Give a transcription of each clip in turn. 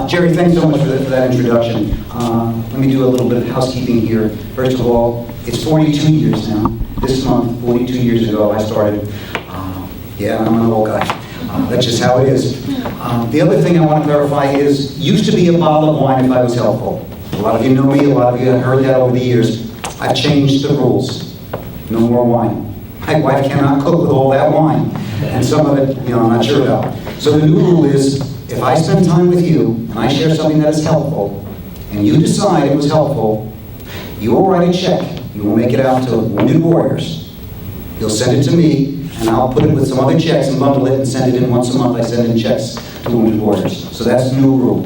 Jerry, thanks so much for that introduction. Let me do a little bit of housekeeping here. First of all, it's 42 years now. This month, 42 years ago, I started. Yeah, I'm an old guy. That's just how it is. The other thing I want to clarify is, used to be a bottle of wine if I was helpful. A lot of you know me, a lot of you have heard that over the years. I've changed the rules. No more wine. My wife cannot cook with all that wine. And some of it, I'm not sure about. So the new rule is, if I spend time with you, and I share something that is helpful, and you decide it was helpful, you will write a check. You will make it out to Wounded Warriors. You'll send it to me, and I'll put it with some other checks and bundle it and send it in once a month. I send in checks to Wounded Warriors. So that's the new rule.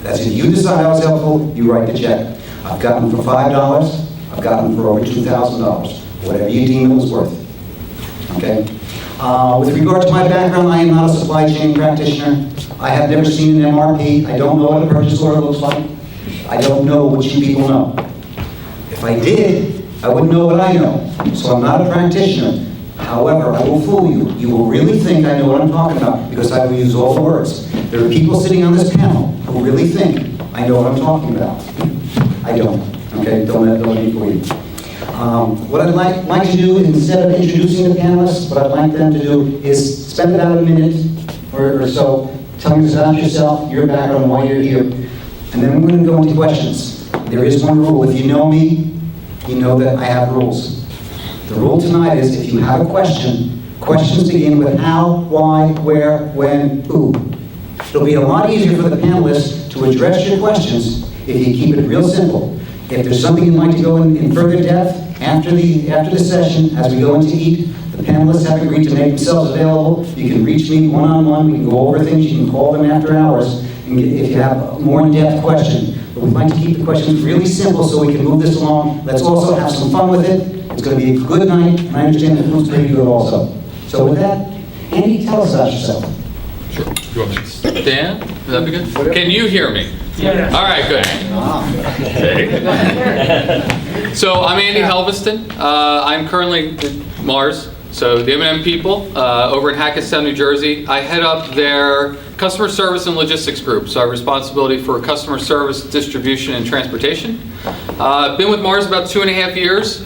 That's if you decide I was helpful, you write the check. I've gotten them for $5. I've gotten them for over $2,000. Whatever you deem it was worth. Okay? With regard to my background, I am not a supply chain practitioner. I have never seen an MRP. I don't know what a purchase order looks like. I don't know what you people know. If I did, I wouldn't know what I know. So I'm not a practitioner. However, I will fool you. You will really think I know what I'm talking about because I will use all the words. There are people sitting on this panel who really think I know what I'm talking about. I don't. Okay? Don't let me fool you. What I'd like to do, instead of introducing the panelists, what I'd like them to do is spend about a minute or so telling us about yourself, your background, why you're here, and then we're going to go into questions. There is one rule. If you know me, you know that I have rules. The rule tonight is if you have a question, questions begin with how, why, where, when, who. It'll be a lot easier for the panelists to address your questions if you keep it real simple. If there's something you'd like to go in further depth after the session, as we go in to eat, the panelists have agreed to make themselves available. You can reach me one-on-one. We can go over things. You can call them after hours and if you have a more in-depth question. But we'd like to keep the questions really simple so we can move this along. Let's also have some fun with it. It's going to be a good night, and I understand the food's pretty good also. So with that, Andy, tell us about yourself. Sure. You want me to stand? Would that be good? Can you hear me? Yeah. All right, good. Okay. So I'm Andy Helveston. I'm currently at Mars, so the M&M people over in Hackettstown, New Jersey. I head up their customer service and logistics group, so I have responsibility for customer service, distribution, and transportation. I've been with Mars about 2.5 years,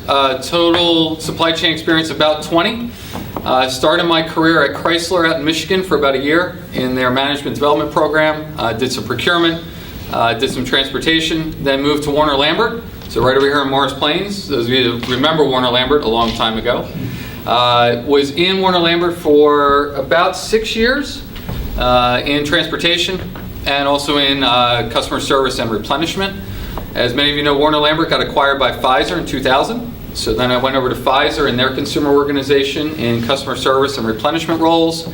total supply chain experience about 20. Started my career at Chrysler out in Michigan for about a year in their management development program. Did some procurement, did some transportation, then moved to Warner Lambert. So right over here in Morris Plains. Those of you that remember Warner Lambert a long time ago. Was in Warner Lambert for about 6 years in transportation and also in customer service and replenishment. As many of you know, Warner Lambert got acquired by Pfizer in 2000. So then I went over to Pfizer and their consumer organization in customer service and replenishment roles.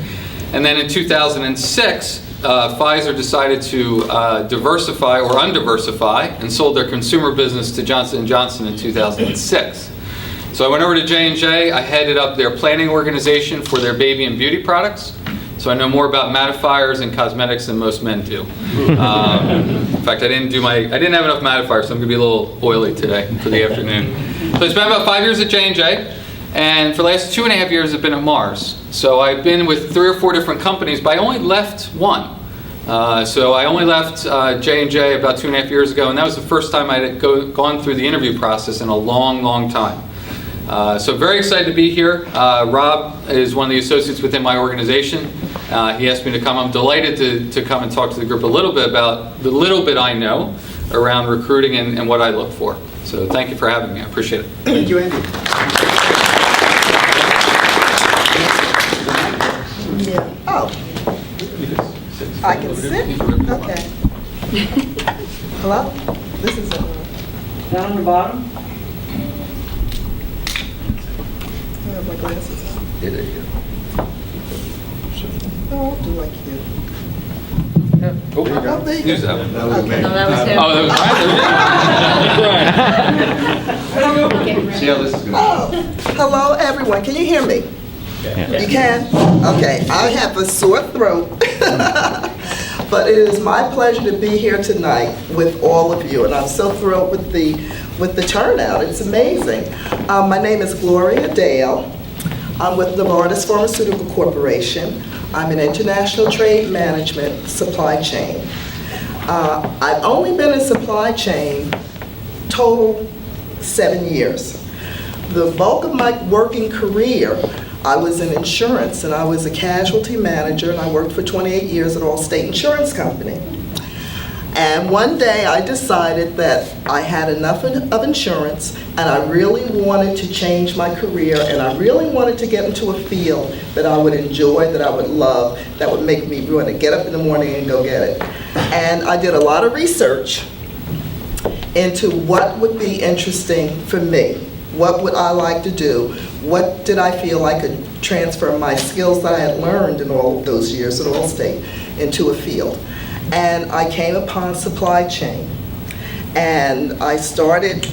And then in 2006, Pfizer decided to diversify or undiversify and sold their consumer business to Johnson & Johnson in 2006. So I went over to J&J. I headed up their planning organization for their baby and beauty products. So I know more about mattifiers and cosmetics than most men do. In fact, I didn't have enough mattifiers, so I'm going to be a little oily today for the afternoon. So I spent about 5 years at J&J, and for the last 2.5 years I've been at Mars. So I've been with 3 or 4 different companies, but I only left one. So I only left J&J about 2.5 years ago, and that was the first time I had gone through the interview process in a long, long time. So very excited to be here. Rob is one of the associates within my organization. He asked me to come. I'm delighted to come and talk to the group a little bit about the little bit I know around recruiting and what I look for. So thank you for having me. I appreciate it. Thank you, Andy. Yeah. Oh. I can sit? Okay. Hello? This is Down on the bottom? I have my glasses on. Yeah, there you go. Oh, I'll do like you. Oh, there you go. use that one. Okay. No, that was him. Oh, that was Brian. See how this is going to Oh, hello, everyone. Can you hear me? You can? Okay. I have a sore throat. But it is my pleasure to be here tonight with all of you, and I'm so thrilled with the turnout. It's amazing. My name is Gloria Dale. I'm with Novartis Pharmaceutical Corporation. I'm in international trade management supply chain. I've only been in supply chain total 7 years. The bulk of my working career, I was in insurance, and I was a casualty manager, and I worked for 28 years at Allstate Insurance Company. And one day I decided that I had enough of insurance, and I really wanted to change my career, and I really wanted to get into a field that I would enjoy, that I would love, that would make me want to get up in the morning and go get it. And I did a lot of research into what would be interesting for me. What would I like to do? What did I feel I could transfer my skills that I had learned in all of those years at Allstate into a field? And I came upon supply chain. And I started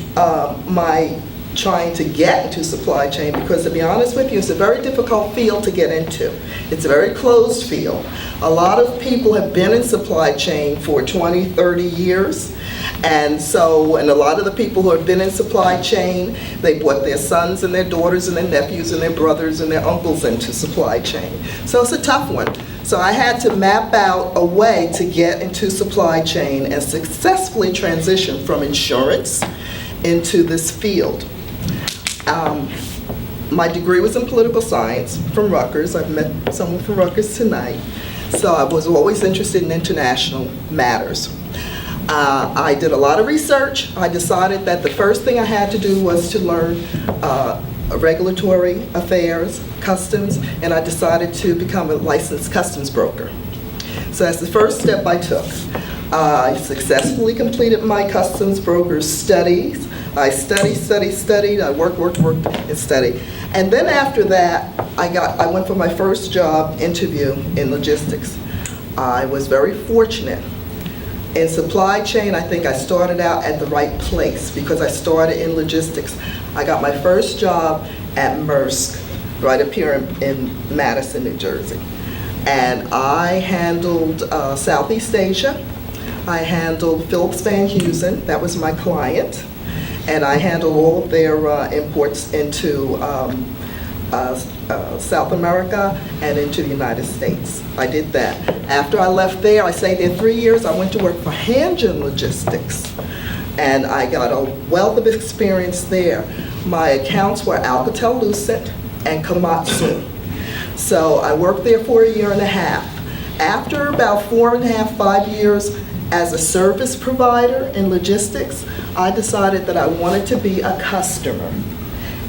my trying to get into supply chain because, to be honest with you, it's a very difficult field to get into. It's a very closed field. A lot of people have been in supply chain for 20, 30 years. And a lot of the people who have been in supply chain, they brought their sons and their daughters and their nephews and their brothers and their uncles into supply chain. So it's a tough one. So I had to map out a way to get into supply chain and successfully transition from insurance into this field. My degree was in political science from Rutgers. I've met someone from Rutgers tonight. So I was always interested in international matters. I did a lot of research. I decided that the first thing I had to do was to learn regulatory affairs, customs, and I decided to become a licensed customs broker. So that's the first step I took. I successfully completed my customs broker's studies. I studied, I worked, and studied. And then after that, I went for my first job interview in logistics. I was very fortunate. In supply chain, I think I started out at the right place because I started in logistics. I got my first job at Maersk, right up here in Madison, New Jersey. And I handled Southeast Asia. I handled Phillips Van Heusen, that was my client. And I handled all of their imports into South America and into the United States. I did that. After I left there, I stayed there 3 years. I went to work for Hanjin Logistics, and I got a wealth of experience there. My accounts were Alcatel-Lucent and Komatsu. So I worked there for 1.5 years. After about 4.5, 5 years as a service provider in logistics, I decided that I wanted to be a customer.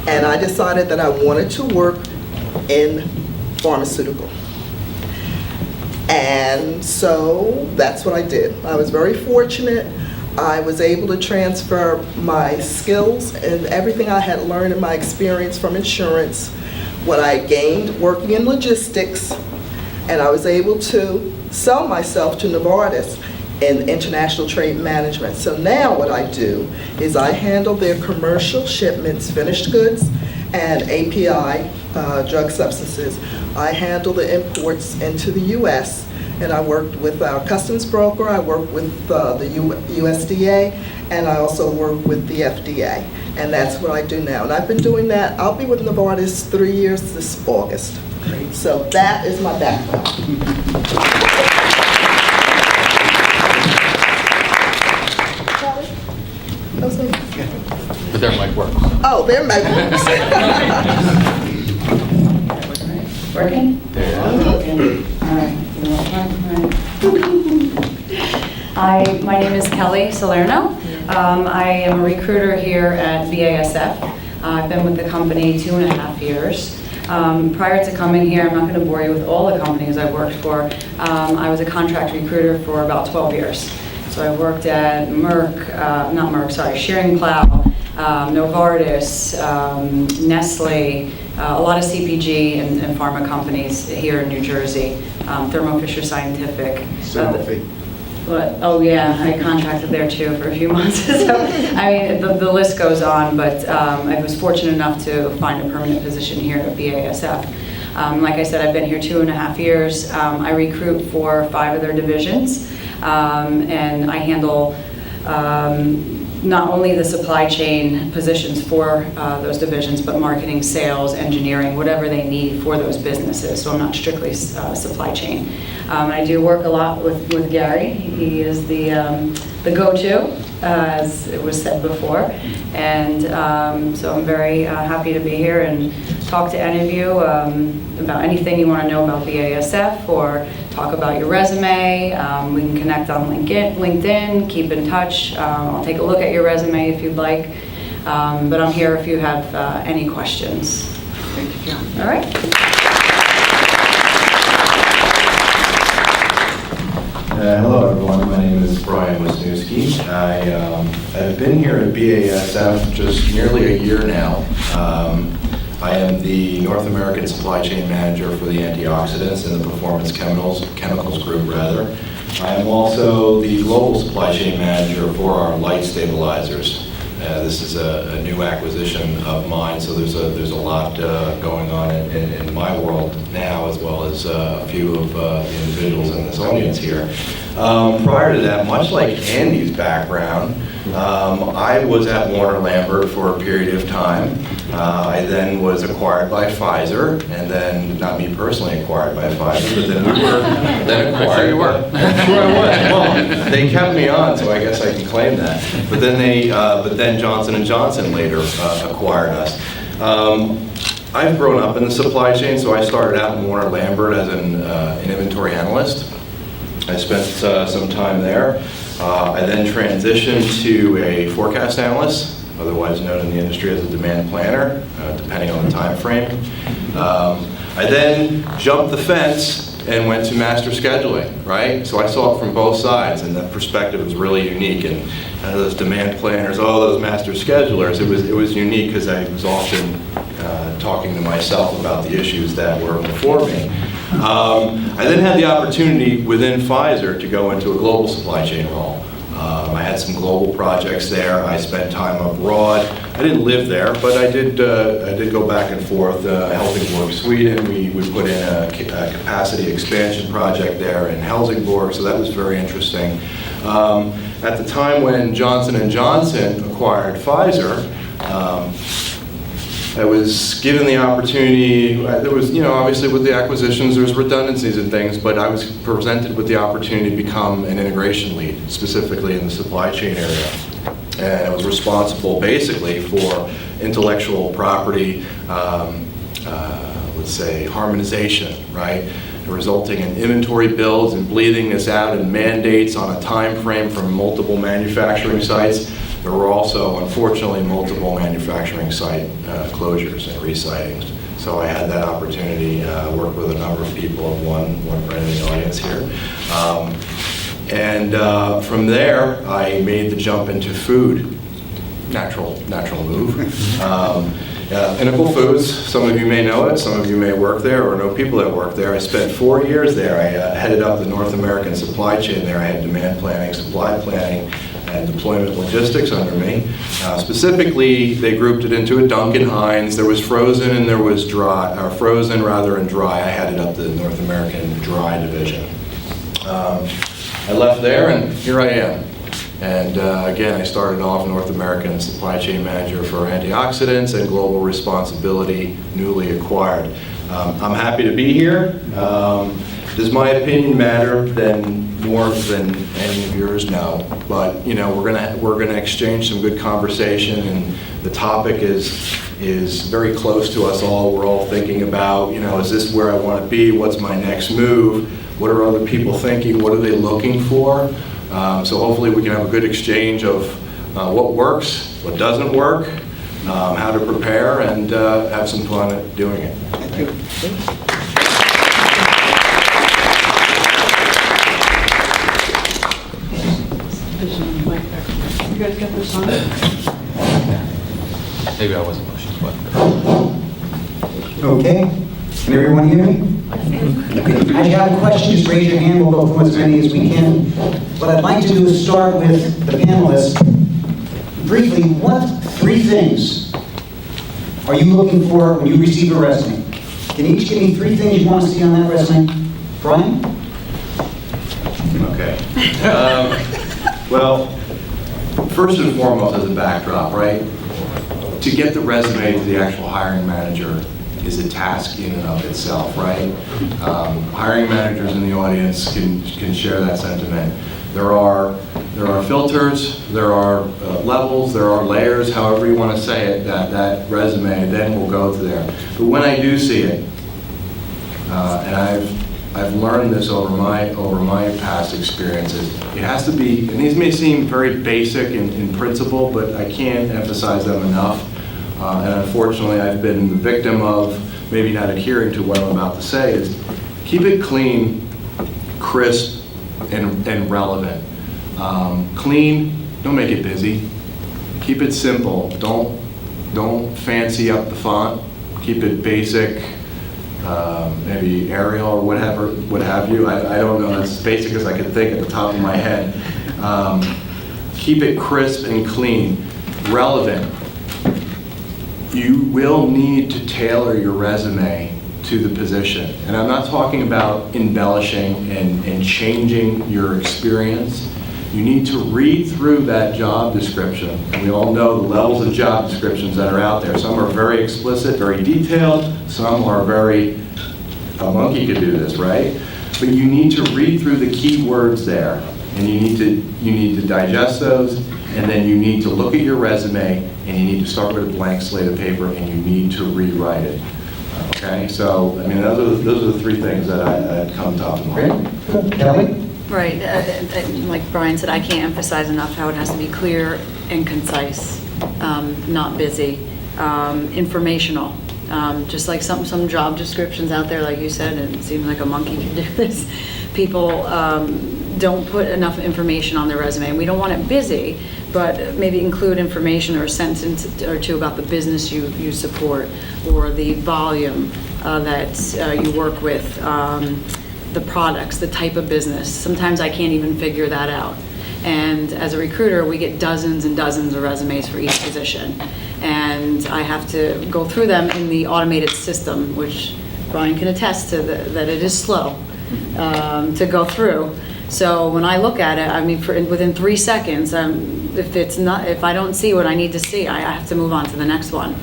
And I decided that I wanted to work in pharmaceutical. And so that's what I did. I was very fortunate. I was able to transfer my skills and everything I had learned in my experience from insurance, what I gained working in logistics, and I was able to sell myself to Novartis in international trade management. So now what I do is I handle their commercial shipments, finished goods, and API, drug substances. I handle the imports into the U.S., and I worked with our customs broker, I worked with the USDA, and I also work with the FDA. And that's what I do now. And I've been doing that. I'll be with Novartis 3 years this August. So that is my background. But their mic works. Oh, there might be. Working? Yeah. All right. Hi, my name is Kelly Salerno. I am a recruiter here at BASF. I've been with the company 2.5 years. Prior to coming here, I'm not going to bore you with all the companies I worked for. I was a contract recruiter for about 12 years. So I worked at Schering Plow, Novartis, Nestle, a lot of CPG and pharma companies here in New Jersey, Thermo Fisher Scientific. Oh yeah, I contracted there too for a few months. So, I mean, the list goes on, but I was fortunate enough to find a permanent position here at BASF. Like I said, I've been here 2.5 years. I recruit for 5 of their divisions, and I handle not only the supply chain positions for those divisions, but marketing, sales, engineering, whatever they need for those businesses. So I'm not strictly supply chain. I do work a lot with Gary. He is the go-to, as it was said before. And so I'm very happy to be here and talk to any of you about anything you want to know about BASF or talk about your resume. We can connect on LinkedIn, keep in touch. I'll take a look at your resume if you'd like. But I'm here if you have any questions. All right. Hello everyone, my name is Brian Wisniewski. I've been here at BASF just nearly a year now. I am the North American Supply Chain Manager for the antioxidants and the performance chemicals group rather. I am also the Global Supply Chain Manager for our light stabilizers. This is a new acquisition of mine, so there's a lot going on in my world now, as well as a few of the individuals in this audience here. Prior to that, much like Andy's background, I was at Warner Lambert for a period of time. I then was acquired by Pfizer, and then, not me personally acquired by Pfizer, but then we were then acquired. I'm sure you were. I'm sure I was. Well, they kept me on, so I guess I can claim that. But then Johnson & Johnson later acquired us. I've grown up in the supply chain, so I started out in Warner Lambert as an inventory analyst. I spent some time there. I then transitioned to a forecast analyst, otherwise known in the industry as a demand planner, depending on the time frame. I then jumped the fence and went to master scheduling, right? So I saw it from both sides, and that perspective was really unique. And those demand planners, those master schedulers, it was unique because I was often talking to myself about the issues that were before me. I then had the opportunity within Pfizer to go into a global supply chain role. I had some global projects there. I spent time abroad. I didn't live there, but I did go back and forth. Helsingborg, Sweden, we put in a capacity expansion project there in Helsingborg, so that was very interesting. At the time when Johnson & Johnson acquired Pfizer, I was given the opportunity. There was, obviously with the acquisitions, there's redundancies and things, but I was presented with the opportunity to become an integration lead, specifically in the supply chain area. And I was responsible basically for intellectual property, let's say harmonization, right? Resulting in inventory builds and bleeding this out in mandates on a time frame from multiple manufacturing sites. There were also, unfortunately, multiple manufacturing site closures and resitings. So I had that opportunity, work with a number of people, one friend in the audience here. From there, I made the jump into food. Natural move. Pinnacle Foods, some of you may know it, some of you may work there or know people that work there. I spent 4 years there. I headed up the North American supply chain there. I had demand planning, supply planning, and deployment logistics under me. Specifically, they grouped it into a Duncan Hines. There was frozen and there was dry, or frozen rather and dry. I headed up the North American dry division. I left there and here I am. And again, I started off North American Supply Chain Manager for antioxidants and global responsibility, newly acquired. I'm happy to be here. Does my opinion matter more than any of yours? No. But we're gonna exchange some good conversation, and the topic is very close to us all. We're all thinking about, is this where I want to be? What's my next move? What are other people thinking? What are they looking for? So hopefully we can have a good exchange of what works, what doesn't work, how to prepare, and have some fun at doing it. Thank you. You guys got this on? Maybe I wasn't pushing the button. Okay, can everyone hear me? Okay. I got a question, just raise your hand, we'll go through as many as we can. What I'd like to do is start with the panelists. Briefly, what 3 things are you looking for when you receive a resume? Can you each give me 3 things you want to see on that resume? Brian? Okay. Well, first and foremost, as a backdrop, right? To get the resume to the actual hiring manager is a task in and of itself, right? Hiring managers in the audience can share that sentiment. There are filters, there are levels, there are layers, however you want to say it, that resume then will go to there. But when I do see it, and I've learned this over my past experiences, it has to be, and these may seem very basic in principle, but I can't emphasize them enough. And unfortunately, I've been the victim of maybe not adhering to what I'm about to say, is keep it clean, crisp, and relevant. Clean, don't make it busy. Keep it simple. Don't fancy up the font. Keep it basic, maybe Arial or whatever, what have you. I don't know, as basic as I can think at the top of my head. Keep it crisp and clean, relevant. You will need to tailor your resume to the position. And I'm not talking about embellishing and changing your experience. You need to read through that job description. And we all know the levels of job descriptions that are out there. Some are very explicit, very detailed. Some are very, a monkey could do this, right? But you need to read through the key words there. And you need to digest those. And then you need to look at your resume, and you need to start with a blank slate of paper, and you need to rewrite it. Okay, so I mean, those are the three things that I come top of mind. Great. Kelly? Right, like Brian said, I can't emphasize enough how it has to be clear and concise, not busy, informational. Just like some job descriptions out there, like you said, and it seems like a monkey can do this. People don't put enough information on their resume. And we don't want it busy, but maybe include information or a sentence or two about the business you support, or the volume that you work with, the products, the type of business. Sometimes I can't even figure that out. And as a recruiter, we get dozens and dozens of resumes for each position. And I have to go through them in the automated system, which Brian can attest to, that it is slow to go through. So when I look at it, I mean, within 3 seconds, if I don't see what I need to see, I have to move on to the next one.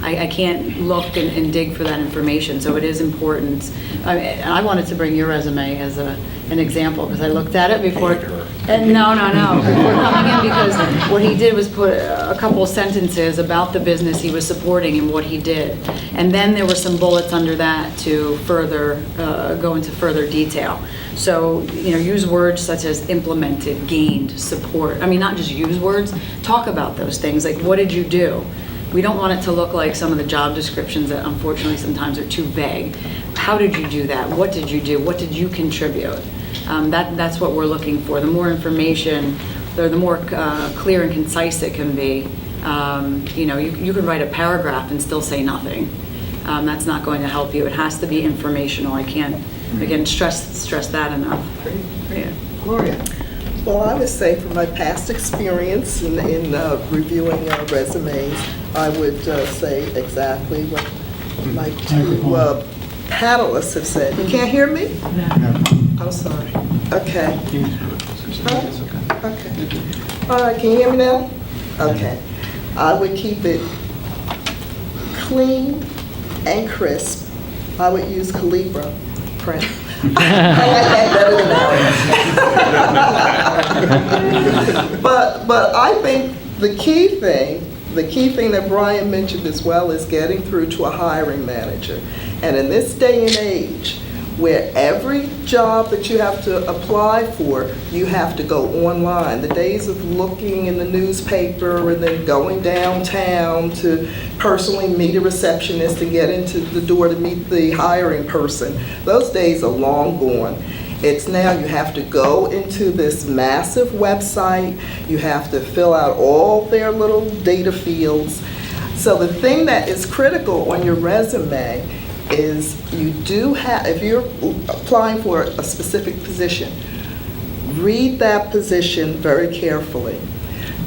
I can't look and dig for that information, so it is important. I wanted to bring your resume as an example, because I looked at it before. And no, before coming in, because what he did was put a couple of sentences about the business he was supporting and what he did. And then there were some bullets under that to further go into further detail. So, use words such as implemented, gained, support. I mean, not just use words, talk about those things. Like, what did you do? We don't want it to look like some of the job descriptions that unfortunately sometimes are too vague. How did you do that? What did you do? What did you contribute? That's what we're looking for. The more information, the more clear and concise it can be. You could write a paragraph and still say nothing. That's not going to help you. It has to be informational. I can't, again, stress that enough. Yeah. Gloria? Well, I would say from my past experience in reviewing resumes, I would say exactly what my two panelists have said. You can't hear me? No. I'm sorry. Okay. Okay. All right, can you hear me now? Okay. I would keep it clean and crisp. I would use Calibra print. I like that better than ours. But I think the key thing that Brian mentioned as well is getting through to a hiring manager. And in this day and age, where every job that you have to apply for, you have to go online. The days of looking in the newspaper and then going downtown to personally meet a receptionist and get into the door to meet the hiring person, those days are long gone. It's now you have to go into this massive website, you have to fill out all their little data fields. So the thing that is critical on your resume is you do have, if you're applying for a specific position, read that position very carefully.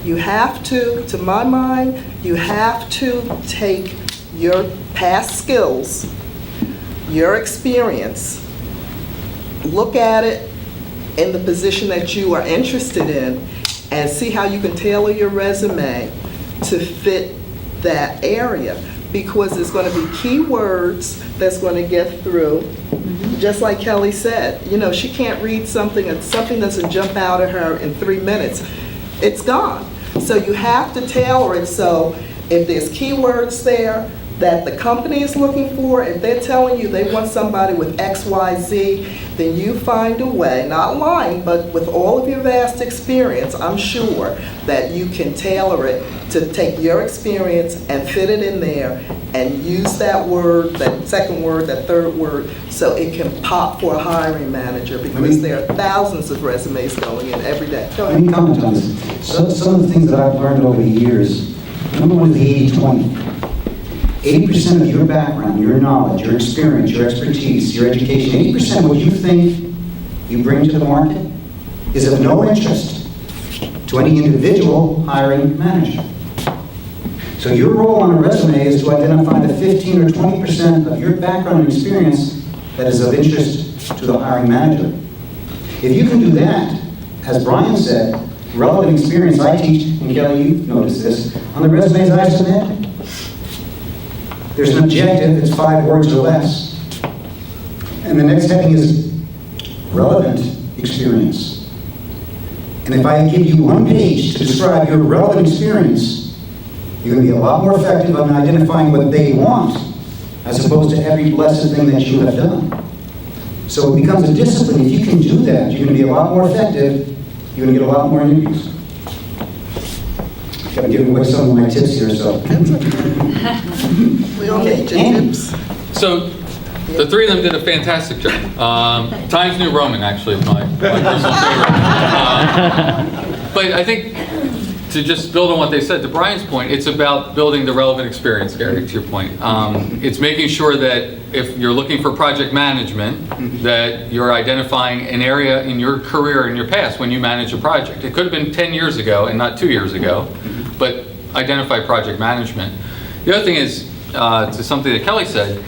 You have to my mind, you have to take your past skills, your experience, look at it in the position that you are interested in, and see how you can tailor your resume to fit that area, because there's going to be keywords that's going to get through. Just like Kelly said, you know, she can't read something and something doesn't jump out at her in 3 minutes. It's gone. So you have to tailor it. So if there's keywords there that the company is looking for, if they're telling you they want somebody with X, Y, Z, then you find a way, not lying, but with all of your vast experience, I'm sure that you can tailor it to take your experience and fit it in there and use that word, that second word, that third word, so it can pop for a hiring manager, because there are thousands of resumes going in every day. Go Let me ahead. comment on this. So, some of the things that I've learned over the years, number one is the 80-20. 80% of your background, your knowledge, your experience, your expertise, your education, 80% of what you think you bring to the market is of no interest to any individual hiring manager. So your role on a resume is to identify the 15 or 20% of your background and experience that is of interest to the hiring manager. If you can do that, as Brian said, relevant experience I teach, and Kelly, you've noticed this, on the resumes I submit, there's an objective, it's 5 words or less. And the next heading is relevant experience. And if I give you 1 page to describe your relevant experience, you're going to be a lot more effective on identifying what they want, as opposed to every blessed thing that you have done. So it becomes a discipline. If you can do that, you're going to be a lot more effective. You're going to get a lot more interviews. I'm giving away some of my tips here, so. We all need your tips. So the three of them did a fantastic job. Times New Roman, actually, is my personal favorite. But I think, to just build on what they said, to Brian's point, it's about building the relevant experience, Gary, to your point. It's making sure that if you're looking for project management, that you're identifying an area in your career, in your past, when you manage a project. It could have been 10 years ago and not 2 years ago, but identify project management. The other thing is, to something that Kelly said,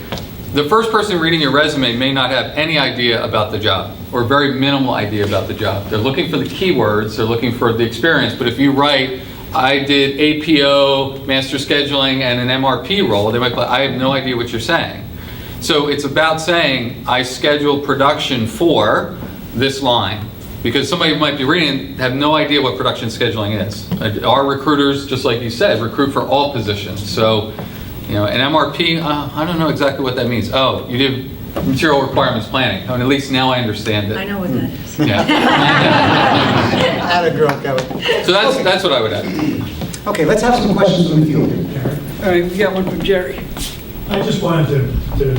the first person reading your resume may not have any idea about the job, or very minimal idea about the job. They're looking for the keywords, they're looking for the experience, but if you write, I did APO, master scheduling, and an MRP role, they might be like, I have no idea what you're saying. So it's about saying, I schedule production for this line. Because somebody might be reading and have no idea what production scheduling is. Our recruiters, just like you said, recruit for all positions. So, you know, an MRP, I don't know exactly what that means. Oh, you do material requirements planning. Oh, and at least now I understand it. I know what that is. Yeah. Atta girl, Kelly. So that's what I would add. Okay, let's have some questions from the field. All right, we got one from Jerry. I just wanted to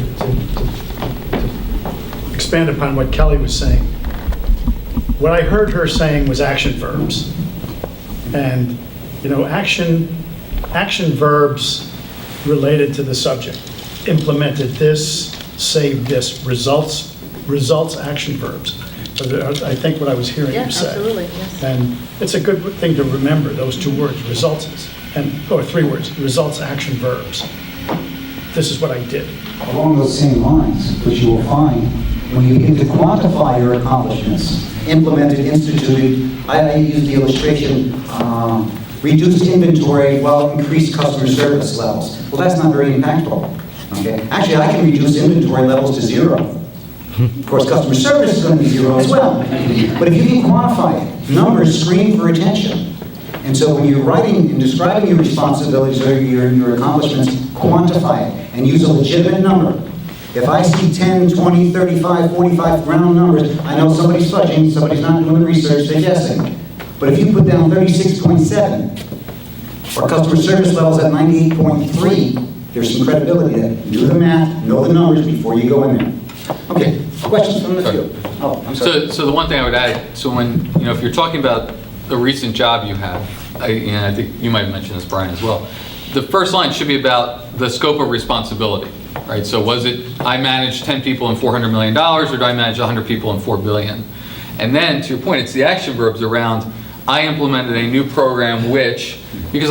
expand upon what Kelly was saying. What I heard her saying was action verbs. And, you know, action verbs related to the subject. Implemented this, saved this, results, action verbs. I think what I was hearing Yeah, you say. absolutely, yes. And it's a good thing to remember, those 2 words, results, or 3 words, results, action, verbs. This is what I did. Along those same lines, which you will find when you begin to quantify your accomplishments, implemented, instituted, I use the illustration, reduced inventory while increased customer service levels. Well, that's not very impactful. Okay? Actually, I can reduce inventory levels to 0. Of course, customer service is going to be 0 as well. But if you can quantify it, numbers scream for attention. And so when you're writing and describing your responsibilities or your accomplishments, quantify it and use a legitimate number. If I see 10, 20, 35, 45 round numbers, I know somebody's fudging, somebody's not doing the research, they're guessing. But if you put down 36.7 or customer service levels at 98.3, there's some credibility there. Do the math, know the numbers before you go in there. Okay, questions from the field? Oh, I'm sorry. So the one thing I would add, so when, you know, if you're talking about a recent job you have, I think you might have mentioned this, Brian, as well. The first line should be about the scope of responsibility, right? So was it, I managed 10 people and $400 million, or did I manage 100 people and $4 billion? And then, to your point, it's the action verbs around, I implemented a new program which, because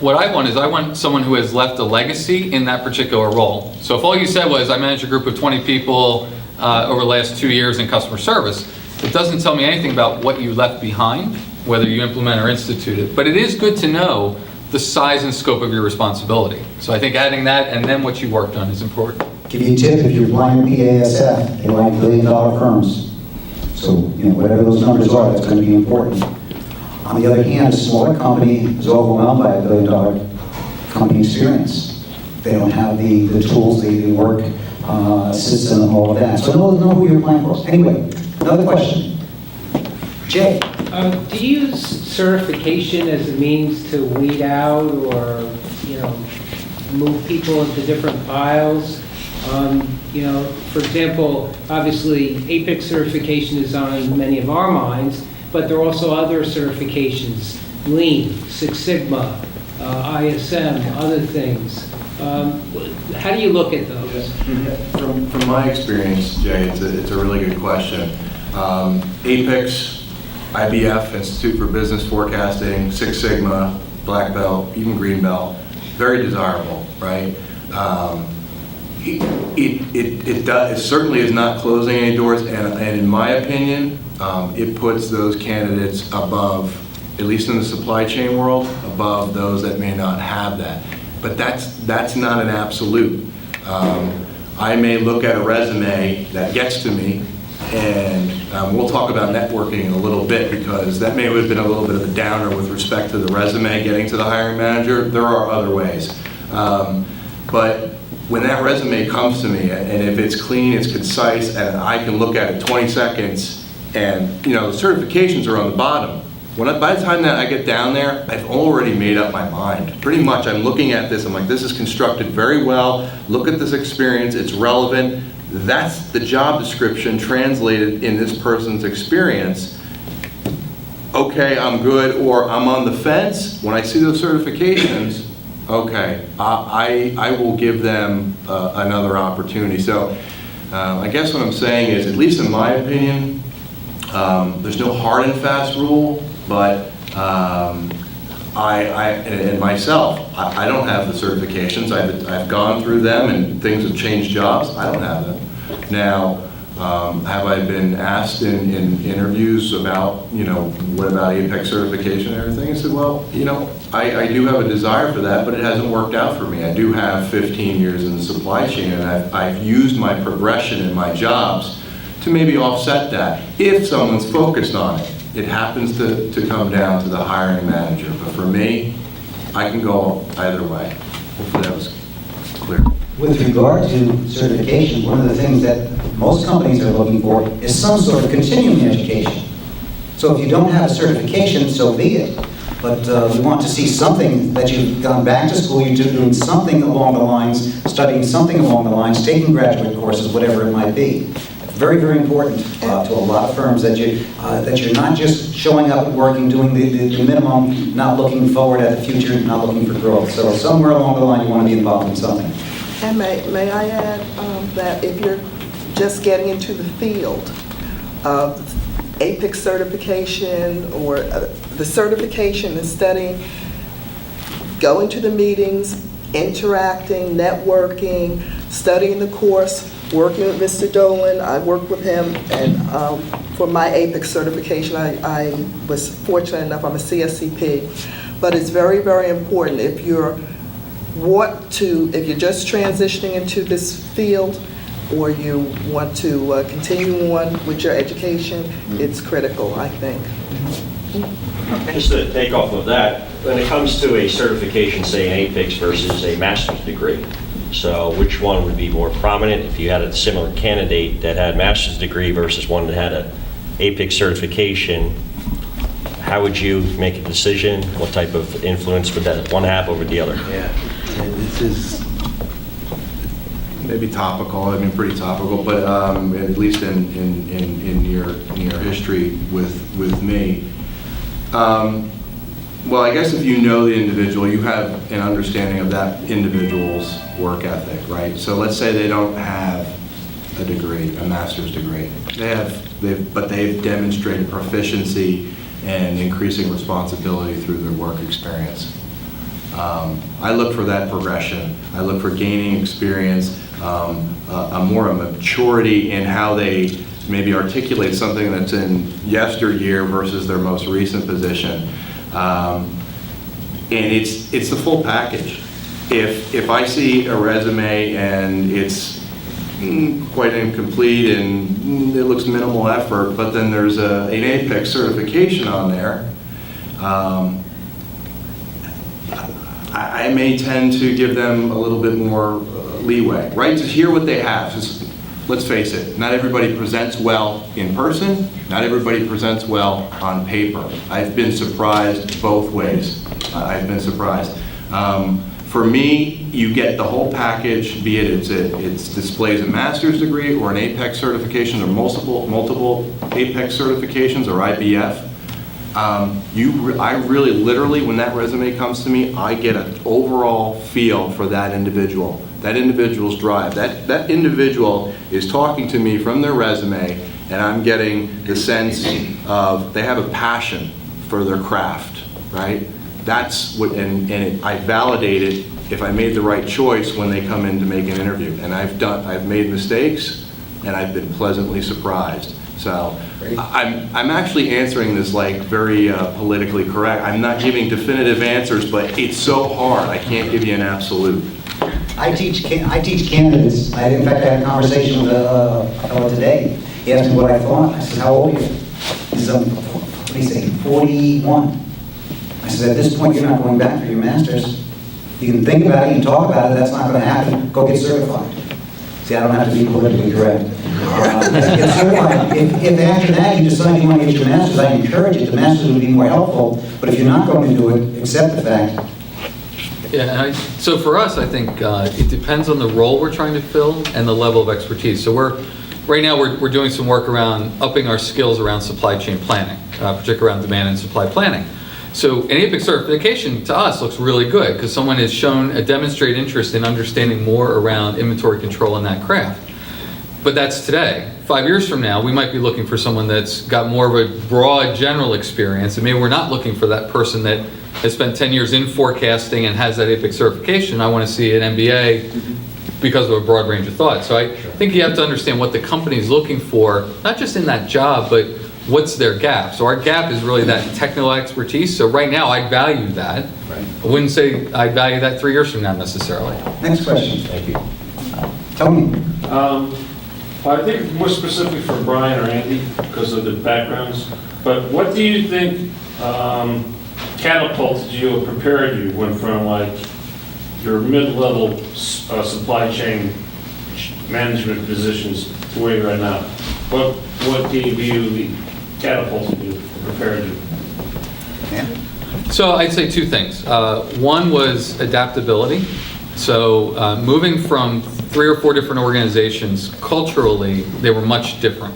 what I want is I want someone who has left a legacy in that particular role. So if all you said was, I managed a group of 20 people over the last 2 years in customer service, it doesn't tell me anything about what you left behind whether you implement or institute it. But it is good to know the size and scope of your responsibility. So I think adding that and then what you worked on is important. Give you a tip, if you're applying to BASF, they like billion-dollar firms. So, whatever those numbers are, that's going to be important. On the other hand, a smaller company is overwhelmed by a billion-dollar company experience. They don't have the tools, the work system, and all of that. So know who you're applying for. Anyway, another question. Jay? Do you use certification as a means to weed out or, move people into different piles? For example, obviously, APICS certification is on many of our minds, but there are also other certifications, Lean, Six Sigma, ISM, other things. How do you look at those? From my experience, Jay, it's a really good question. APICS, IBF, Institute for Business Forecasting, Six Sigma, Black Belt, even Green Belt, very desirable, right? It certainly is not closing any doors, and in my opinion, it puts those candidates above, at least in the supply chain world, above those that may not have that. But that's not an absolute. I may look at a resume that gets to me, and we'll talk about networking in a little bit, because that may have been a little bit of a downer with respect to the resume getting to the hiring manager. There are other ways. But when that resume comes to me, and if it's clean, it's concise, and I can look at it 20 seconds, and the certifications are on the bottom. By the time that I get down there, I've already made up my mind. Pretty much, I'm looking at this, I'm like, this is constructed very well, look at this experience, it's relevant. That's the job description translated in this person's experience. Okay, I'm good, or I'm on the fence. When I see those certifications, okay, I will give them another opportunity. So I guess what I'm saying is, at least in my opinion, there's no hard and fast rule, but and myself, I don't have the certifications. I've gone through them, and things have changed jobs. I don't have them. Now, have I been asked in interviews about, what about APEX certification and everything? I said, well, I do have a desire for that, but it hasn't worked out for me. I do have 15 years in the supply chain, and I've used my progression in my jobs to maybe offset that, if someone's focused on it. It happens to come down to the hiring manager. But for me, I can go either way. Hopefully that was clear. With regard to certification, one of the things that most companies are looking for is some sort of continuing education. So if you don't have a certification, so be it. But we want to see something that you've gone back to school, you're doing something along the lines, studying something along the lines, taking graduate courses, whatever it might be. Very, very important to a lot of firms that you're not just showing up and working, doing the minimum, not looking forward at the future, not looking for growth. So somewhere along the line, you want to be involved in something. And may I add that if you're just getting into the field of APICS certification or the certification and studying, going to the meetings, interacting, networking, studying the course, working with Mr. Dolan. I worked with him, and for my APICS certification, I was fortunate enough, I'm a CSCP. But it's very, very important if you're just transitioning into this field, or you want to continue on with your education, it's critical, I think. Just to take off of that, when it comes to a certification, say an APICS versus a master's degree, so which one would be more prominent if you had a similar candidate that had a master's degree versus one that had an APICS certification? How would you make a decision? What type of influence would that one have over the other? Yeah, this is maybe topical. I mean, pretty topical, but at least in your history with me. Well, I guess if you know the individual, you have an understanding of that individual's work ethic, right? So let's say they don't have a degree, a master's degree. But they've demonstrated proficiency and increasing responsibility through their work experience. I look for that progression. I look for gaining experience, a more maturity in how they maybe articulate something that's in yesteryear versus their most recent position. And it's the full package. If I see a resume and it's quite incomplete and it looks minimal effort, but then there's an APICS certification on there, I may tend to give them a little bit more leeway, right? To hear what they have. Just, let's face it, not everybody presents well in person, not everybody presents well on paper. I've been surprised both ways. I've been surprised. For me, you get the whole package, be it it displays a master's degree or an APICS certification or multiple APICS certifications or IBF. I really, literally, when that resume comes to me, I get an overall feel for that individual, that individual's drive. That individual is talking to me from their resume, and I'm getting the sense of they have a passion for their craft, right? That's what, and I validate it if I made the right choice when they come in to make an interview. And I've made mistakes, and I've been pleasantly surprised. So I'm actually answering this like very politically correct. I'm not giving definitive answers, but it's so hard. I can't give you an absolute. I teach candidates. In fact, I had a conversation with a fellow today. He asked me what I thought. I said, how old are you? He said, what do you say, 41. I said, at this point, you're not going back for your master's. You can think about it, you can talk about it, that's not going to happen. Go get certified. See, I don't have to be politically correct. Get certified. If after that you decide you want to get your master's, I encourage it. The master's would be more helpful. But if you're not going to do it, accept the fact. Yeah, so for us, I think it depends on the role we're trying to fill and the level of expertise. So right now we're doing some work around upping our skills around supply chain planning, particularly around demand and supply planning. So an APICS certification to us looks really good because someone has shown a demonstrated interest in understanding more around inventory control in that craft. But that's today. 5 years from now, we might be looking for someone that's got more of a broad general experience, and maybe we're not looking for that person that has spent 10 years in forecasting and has that APICS certification. I want to see an MBA because of a broad range of thought. So I think you have to understand what the company is looking for, not just in that job, but what's their gap. So our gap is really that technical expertise. So right now, I value that. Right. I wouldn't say I value that 3 years from now necessarily. Next question. Thank you. Tony. I think more specific for Brian or Andy because of the backgrounds, but what do you think catapulted you or prepared you when from like your mid-level supply chain management positions to where you're at now? What gave you, catapulted you, prepared you? Yeah. So I'd say two things. One was adaptability. So moving from 3 or 4 different organizations, culturally, they were much different.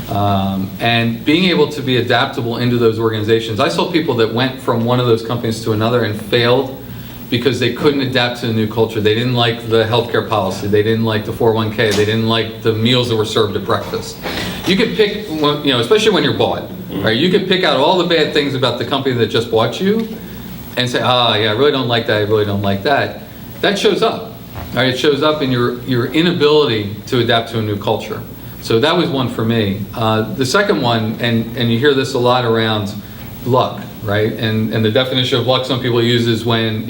And being able to be adaptable into those organizations, I saw people that went from one of those companies to another and failed because they couldn't adapt to the new culture. They didn't like the healthcare policy. They didn't like the 401k. They didn't like the meals that were served at breakfast. You could pick, especially when you're bought, right? You could pick out all the bad things about the company that just bought you and say, yeah, I really don't like that. I really don't like that. That shows up. Right? It shows up in your inability to adapt to a new culture. So that was one for me. The second one, and you hear this a lot around luck, right? And the definition of luck some people use is when,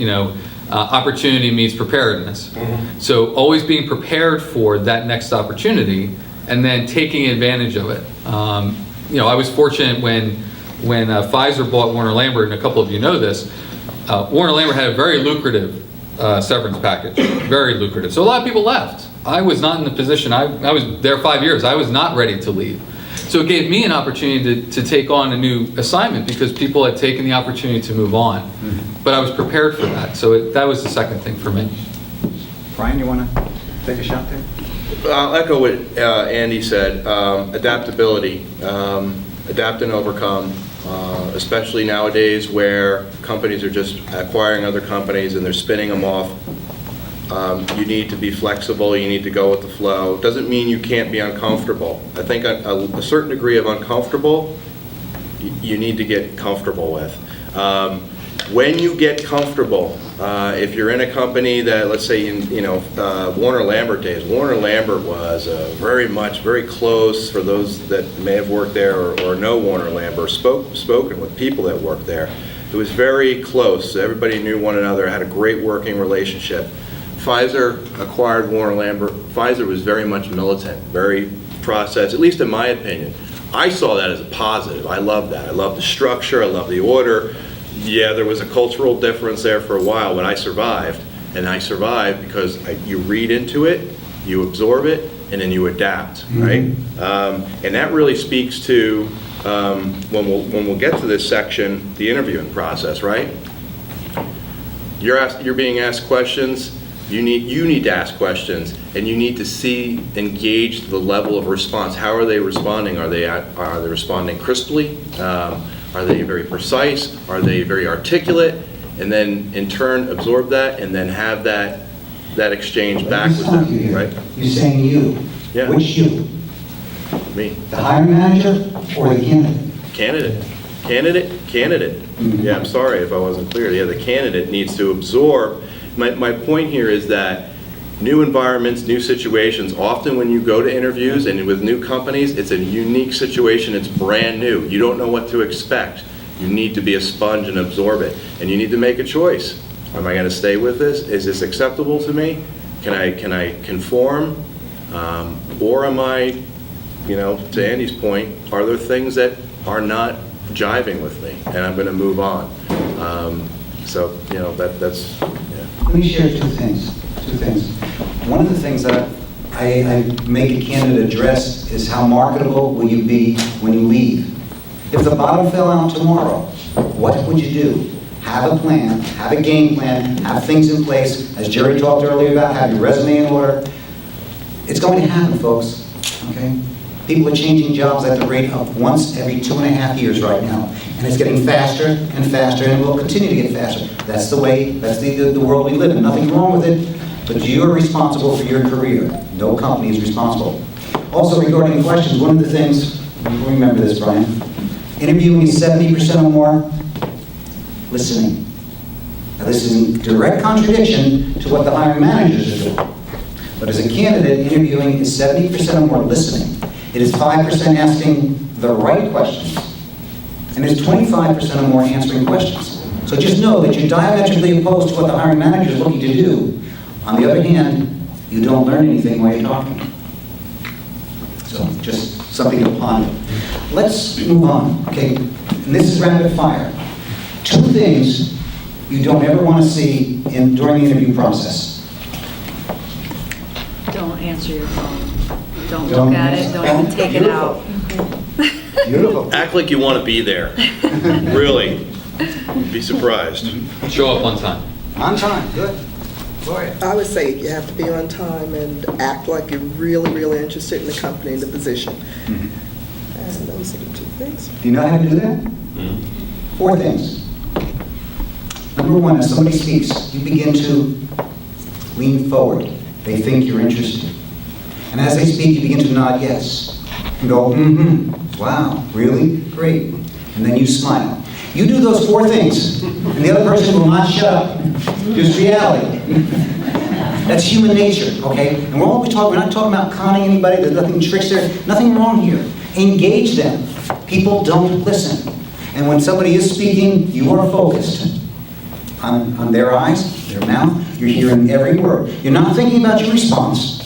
opportunity meets preparedness. Mm-hmm. So always being prepared for that next opportunity and then taking advantage of it. I was fortunate when Pfizer bought Warner Lambert, and a couple of you know this, Warner Lambert had a very lucrative severance package, very lucrative. So a lot of people left. I was not in the position, I was there 5 years, I was not ready to leave. So it gave me an opportunity to take on a new assignment because people had taken the opportunity to move on. Mm-hmm. But I was prepared for that. So that was the second thing for me. Brian, you want to take a shot there? I'll echo what Andy said. Adaptability, adapt and overcome, especially nowadays where companies are just acquiring other companies and they're spinning them off. You need to be flexible, you need to go with the flow. Doesn't mean you can't be uncomfortable. I think a certain degree of uncomfortable, you need to get comfortable with. when you get comfortable, if you're in a company that, let's say, Warner Lambert days, Warner Lambert was very close, for those that may have worked there or know Warner Lambert, spoken with people that worked there. It was very close. Everybody knew one another, had a great working relationship. Pfizer acquired Warner Lambert. Pfizer was very much militant, very process, at least in my opinion. I saw that as a positive. I love that. I love the structure. I love the order. Yeah, there was a cultural difference there for a while, but I survived. And I survived because you read into it, you absorb it, and then you adapt, right? And that really speaks to, when we'll get to this section, the interviewing process, right? You're being asked questions. You need to ask questions, and you need to engage the level of response. How are they responding? Are they responding crisply? Are they very precise? Are they very articulate? And then in turn absorb that, and then have that exchange back with them, right? You're saying you. Yeah. Which you? Me. The hiring manager or the candidate? Candidate. Yeah, I'm sorry if I wasn't clear. Yeah, the candidate needs to absorb. My point here is that new environments, new situations, often when you go to interviews and with new companies, it's a unique situation, it's brand new. You don't know what to expect. You need to be a sponge and absorb it. And you need to make a choice. Am I going to stay with this? Is this acceptable to me? Can I conform? Or am I, to Andy's point, are there things that are not jiving with me and I'm going to move on? That's... Let me share two things. One of the things that I make a candidate address is how marketable will you be when you leave. If the bottom fell out tomorrow, what would you do? Have a plan, have a game plan, have things in place. As Jerry talked earlier about, have your resume in order. It's going to happen, folks, okay? People are changing jobs at the rate of once every 2.5 years right now. And it's getting faster and faster, and it will continue to get faster. That's the way, that's the world we live in. Nothing wrong with it, but you're responsible for your career. No company is responsible. Also, regarding questions, one of the things, remember this, Brian, interviewing is 70% or more listening. Now, this is in direct contradiction to what the hiring managers are doing. But as a candidate, interviewing is 70% or more listening. It is 5% asking the right questions. And it's 25% or more answering questions. So just know that you're diametrically opposed to what the hiring manager is looking to do. On the other hand, you don't learn anything while you're talking. So just something to ponder. Let's move on, okay? And this is rapid fire. 2 things you don't ever want to see during the interview process. Don't answer your phone. Don't look at it. Don't even take it out. Beautiful. Act like you want to be there. Really. Be surprised. Show up on time. On time, good. Gloria. I would say you have to be on time and act like you're really, really interested in the company and the position. And those are the 2 things. Do you know how to do that? 4 things. Number 1, as somebody speaks, you begin to lean forward. They think you're interested. And as they speak, you begin to nod yes. And go, wow, really? Great. And then you smile. You do those 4 things, and the other person will not shut up. Just reality. That's human nature, okay? And we're not talking about conning anybody. There's nothing tricks there. Nothing wrong here. Engage them. People don't listen. And when somebody is speaking, you are focused on their eyes, their mouth. You're hearing every word. You're not thinking about your response.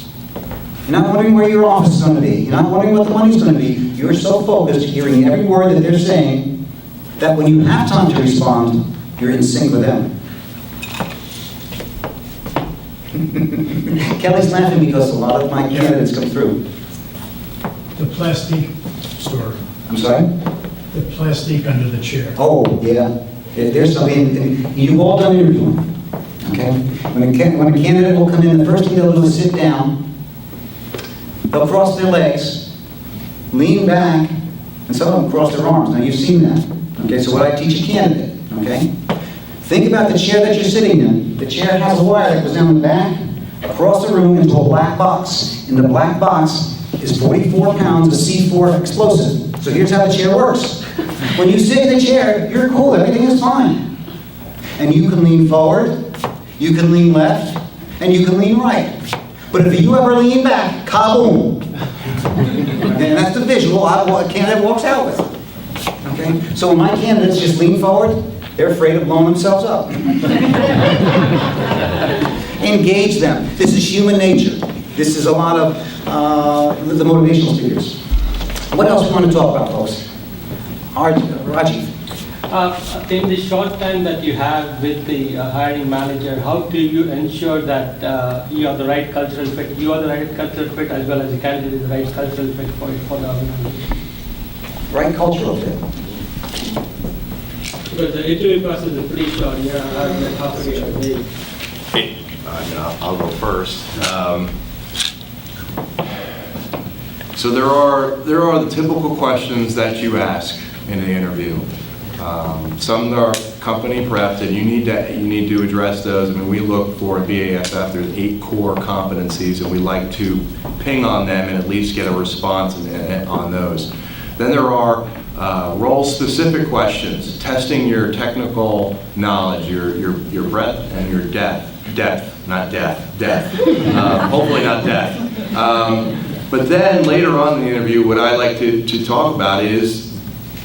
You're not wondering where your office is going to be. You're not wondering what the money's going to be. You're so focused, hearing every word that they're saying, that when you have time to respond, you're in sync with them. Kelly's laughing because a lot of my candidates come through. The plastic store, I'm sorry? the plastic under the chair. Oh, yeah. There's something, and you've all done interviewing, okay? When a candidate will come in, the first thing they'll do is sit down. They'll cross their legs, lean back, and some of them cross their arms. Now, you've seen that. Okay, so what I teach a candidate, okay? Think about the chair that you're sitting in. The chair has a wire that goes down the back, across the room into a black box. In the black box is 44 pounds of C4 explosive. So here's how the chair works. When you sit in the chair, you're cool, everything is fine. and you can lean forward, you can lean left, and you can lean right. But if you ever lean back, kaboom. And that's the visual a candidate walks out with. Okay? So when my candidates just lean forward, they're afraid of blowing themselves up. Engage them. This is human nature. This is a lot of the motivational speakers. What else we want to talk about, folks? Rajiv. In the short time that you have with the hiring manager, how do you ensure that you are the right cultural fit, you are the right cultural fit as well as the candidate is the right cultural fit for the organization? Right cultural fit. Because the interview process is pretty short, you have like half a day. I'll go first. So there are the typical questions that you ask in the interview. Some are company prepped, and you need to address those. I mean, we look for BASF. There's 8 core competencies, and we like to ping on them and at least get a response on those. Then there are role-specific questions, testing your technical knowledge, your breadth and your depth, not death. Hopefully not death. But then later on in the interview, what I like to talk about is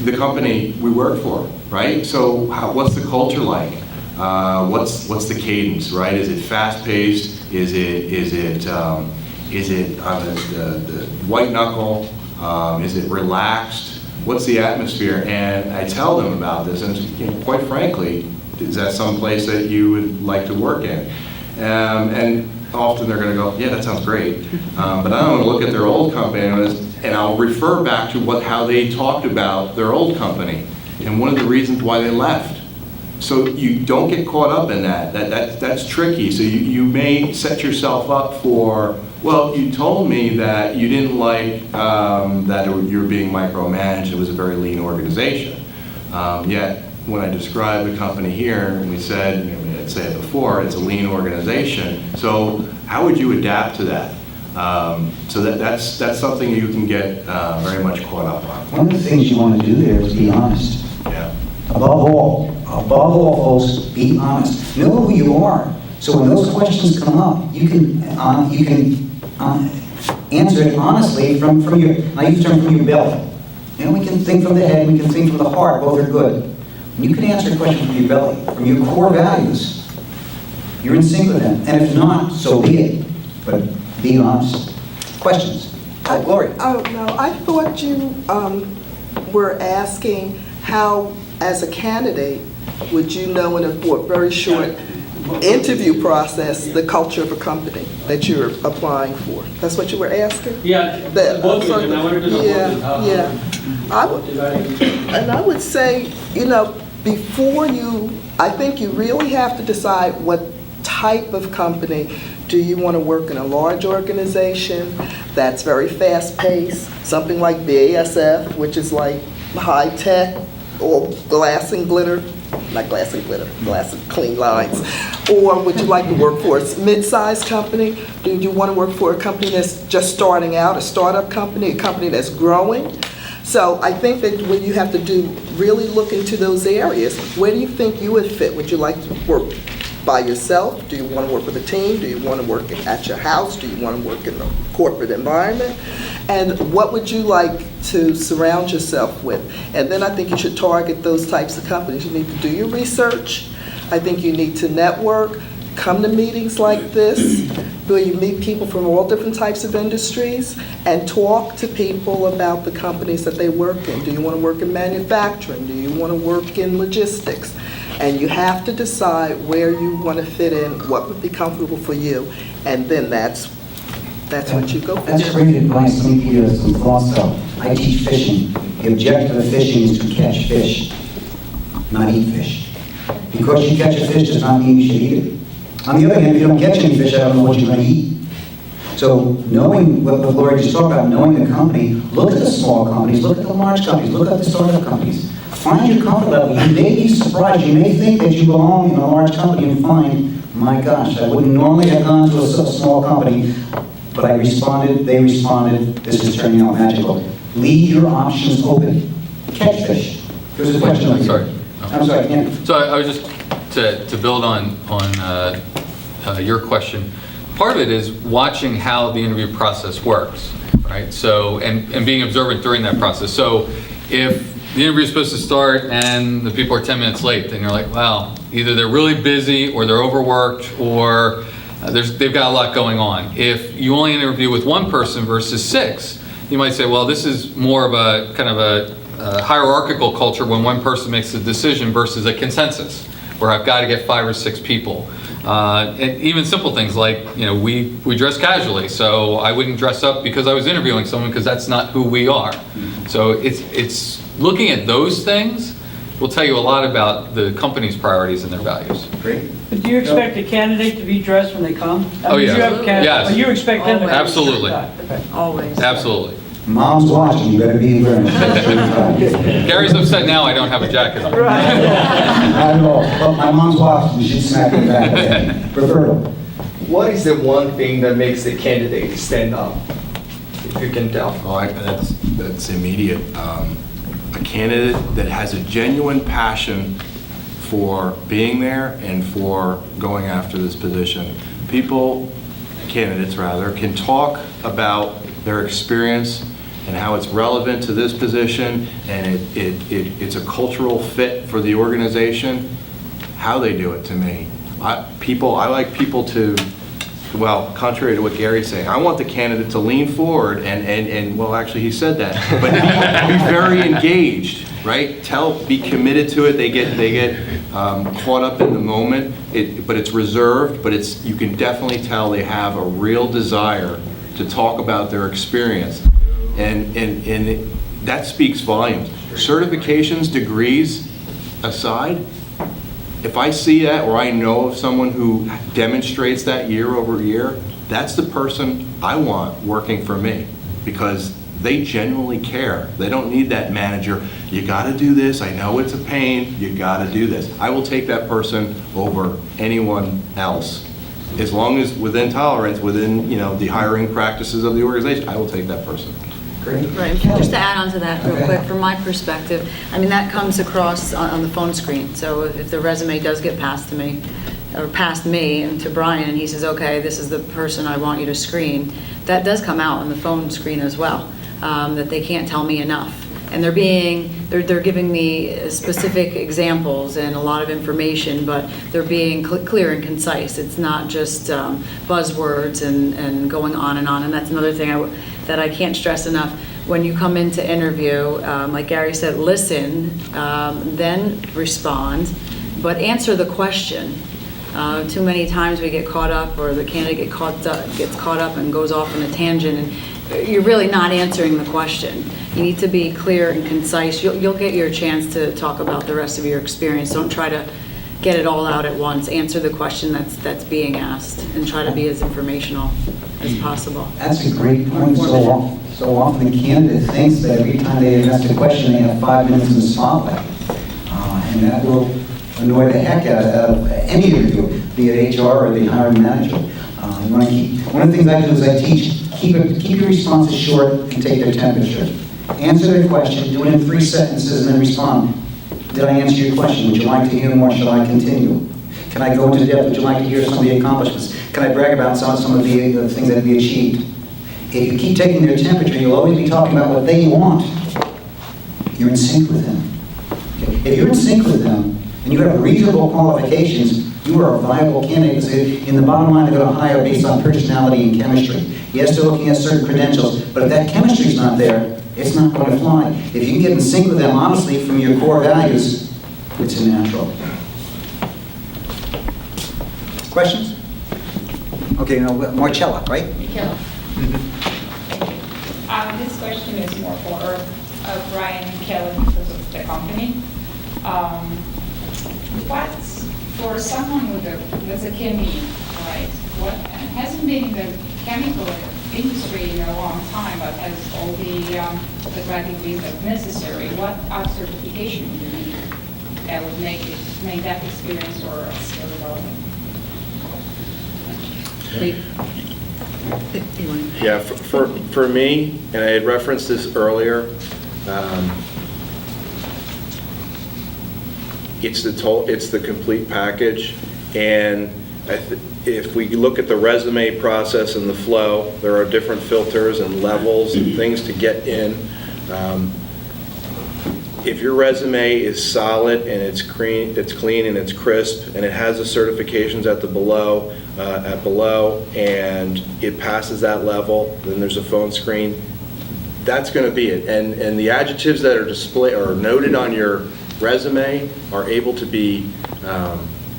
the company we work for, right? So what's the culture like? What's the cadence, right? Is it fast-paced? Is it on the white knuckle? Is it relaxed? What's the atmosphere? And I tell them about this, and quite frankly, is that some place that you would like to work in? And often they're going to go, yeah, that sounds great. But I don't want to look at their old company, and I'll refer back to how they talked about their old company and one of the reasons why they left. So you don't get caught up in that. That's tricky. So you may set yourself up for, well, you told me that you didn't like that you were being micromanaged. It was a very lean organization. Yet when I described the company here, and we said, I'd say it before, it's a lean organization. So how would you adapt to that? So that's something you can get very much caught up on. One of the things you want to do there is be honest. Yeah. Above all, folks, be honest. Know who you are. So when those questions come up, you can answer it honestly from your, I use the term from your belly. You know, we can think from the head, we can think from the heart, both are good. You can answer a question from your belly, from your core values. You're in sync with them. And if not, so be it. But be honest. Questions? Gloria. Oh, no, I thought you were asking how, as a candidate, would you know in a very short interview process the culture of a company that you're applying for? That's what you were asking? Yeah, both ways, and I wanted to know I would say, before I think you really have to decide what type of company. Do you want to work in a large organization that's very fast-paced, something like BASF, which is like high-tech, or glass and glitter, not glass and glitter, glass and clean lines? Or would you like to work for a mid-sized company? Do you want to work for a company that's just starting out, a startup company, a company that's growing? So I think that when you have to really look into those areas, where do you think you would fit? Would you like to work by yourself? Do you want to work with a team? Do you want to work at your house? Do you want to work in a corporate environment? And what would you like to surround yourself with? And then I think you should target those types of companies. You need to do your research. I think you need to network, come to meetings like this, where you meet people from all different types of industries, and talk to people about the companies that they work in. Do you want to work in manufacturing? Do you want to work in logistics? And you have to decide where you want to fit in, what would be comfortable for you, and then that's what you go for. That's great advice. Let me give you some thoughts though. I teach fishing. The objective of fishing is to catch fish, not eat fish. Because you catch a fish does not mean you should eat it. On the other hand, if you don't catch any fish, I don't know what you're going to eat. So knowing what Gloria just talked about, knowing the company, look at the small companies, look at the large companies, look at the startup companies. Find your comfort level. You may be surprised. You may think that you belong in a large company and find, my gosh, I wouldn't normally have gone to a small company, but I responded, they responded, this is turning out magical. Leave your options open. Catch fish. There's a question over here. Sorry. I'm sorry, yeah. So I was just to build on your question, part of it is watching how the interview process works, right? So, and being observant during that process. So if the interview is supposed to start and the people are 10 minutes late, then you're like, wow, either they're really busy or they're overworked or they've got a lot going on. If you only interview with one person versus 6, you might say, well, this is more of a kind of a hierarchical culture when one person makes a decision versus a consensus, where I've got to get 5 or 6 people. And even simple things like, we dress casually, so I wouldn't dress up because I was interviewing someone because that's not who we are. So it's looking at those things will tell you a lot about the company's priorities and their values. Great. But do you expect a candidate to be dressed when they come? Oh, Do you yes. have a candidate? Yes. Or you expect them to come? Absolutely. Okay. Always. Absolutely. Mom's watching, you better be wearing it. Gary's upset now I don't have a jacket on. Not at all. But my mom's watching, she'd smack me back again. Roberto. What is the one thing that makes the candidate stand out? If you can tell. Oh, that's immediate. A candidate that has a genuine passion for being there and for going after this position. Candidates rather, can talk about their experience and how it's relevant to this position, and it's a cultural fit for the organization. How they do it, to me. I like people to, well, contrary to what Gary's saying, I want the candidate to lean forward and well, actually he said that, but be very engaged, right? Be committed to it. They get caught up in the moment, but it's reserved, but you can definitely tell they have a real desire to talk about their experience, and that speaks volumes. Certifications, degrees aside, if I see that or I know of someone who demonstrates that year over year, that's the person I want working for me, because they genuinely care. They don't need that manager. You got to do this. I know it's a pain. You got to do this. I will take that person over anyone else. As long as within tolerance, within the hiring practices of the organization, I will take that person. Great. Right, just to add on to that real quick, from my perspective, I mean, that comes across on the phone screen. So if the resume does get passed to me, or past me and to Brian, and he says, okay, this is the person I want you to screen, that does come out on the phone screen as well, that they can't tell me enough. And they're giving me specific examples and a lot of information, but they're being clear and concise. It's not just buzzwords and going on. And that's another thing that I can't stress enough. When you come in to interview, like Gary said, listen, then respond, but answer the question. Too many times we get caught up, or the candidate gets caught up and goes off on a tangent, and you're really not answering the question. You need to be clear and concise. You'll get your chance to talk about the rest of your experience. Don't try to get it all out at once. Answer the question that's being asked, and try to be as informational as possible. That's a great point. So often the candidate thinks that every time they ask a question, they have 5 minutes in the spotlight. And that will annoy the heck out of any interview, be it HR or the hiring manager. One of the things I do is I teach, keep your responses short and take their temperature. Answer their question, do it in 3 sentences, and then respond. Did I answer your question? Would you like to hear more? Should I continue? Can I go into depth? Would you like to hear some of the accomplishments? Can I brag about some of the things that we achieved? If you keep taking their temperature, you'll always be talking about what they want. You're in sync with them. Okay? If you're in sync with them, and you have reasonable qualifications, you are a viable candidate. In the bottom line, they're going to hire based on personality and chemistry. Yes, they're looking at certain credentials, but if that chemistry is not there, it's not going to fly. If you can get in sync with them honestly from your core values, it's a natural. Questions? Okay, Marcella, right? Marcella. This question is more for Brian and Kelly because of the company. For someone that's a chemist, right? What hasn't been in the chemical industry in a long time, but has all the graduate visa necessary. What certification would you need that would make that experience or skill development? Yeah, for me, and I had referenced this earlier, it's the complete package. And if we look at the resume process and the flow, there are different filters and levels and things to get in. If your resume is solid and it's clean and it's crisp and it has the certifications at below, and it passes that level, then there's a phone screen. That's going to be it. And the adjectives that are displayed or noted on your resume are able to be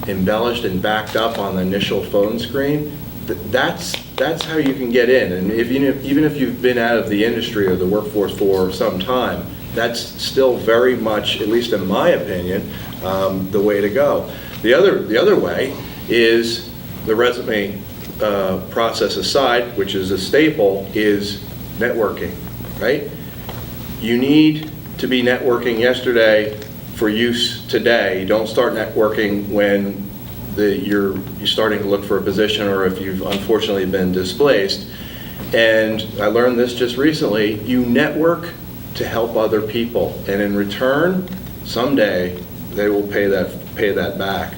embellished and backed up on the initial phone screen. That's how you can get in. And even if you've been out of the industry or the workforce for some time, that's still very much, at least in my opinion, the way to go. The other way is the resume process aside, which is a staple, is networking, right? You need to be networking yesterday for use today. Don't start networking when you're starting to look for a position or if you've unfortunately been displaced. And I learned this just recently. You network to help other people, and in return, someday they will pay that back.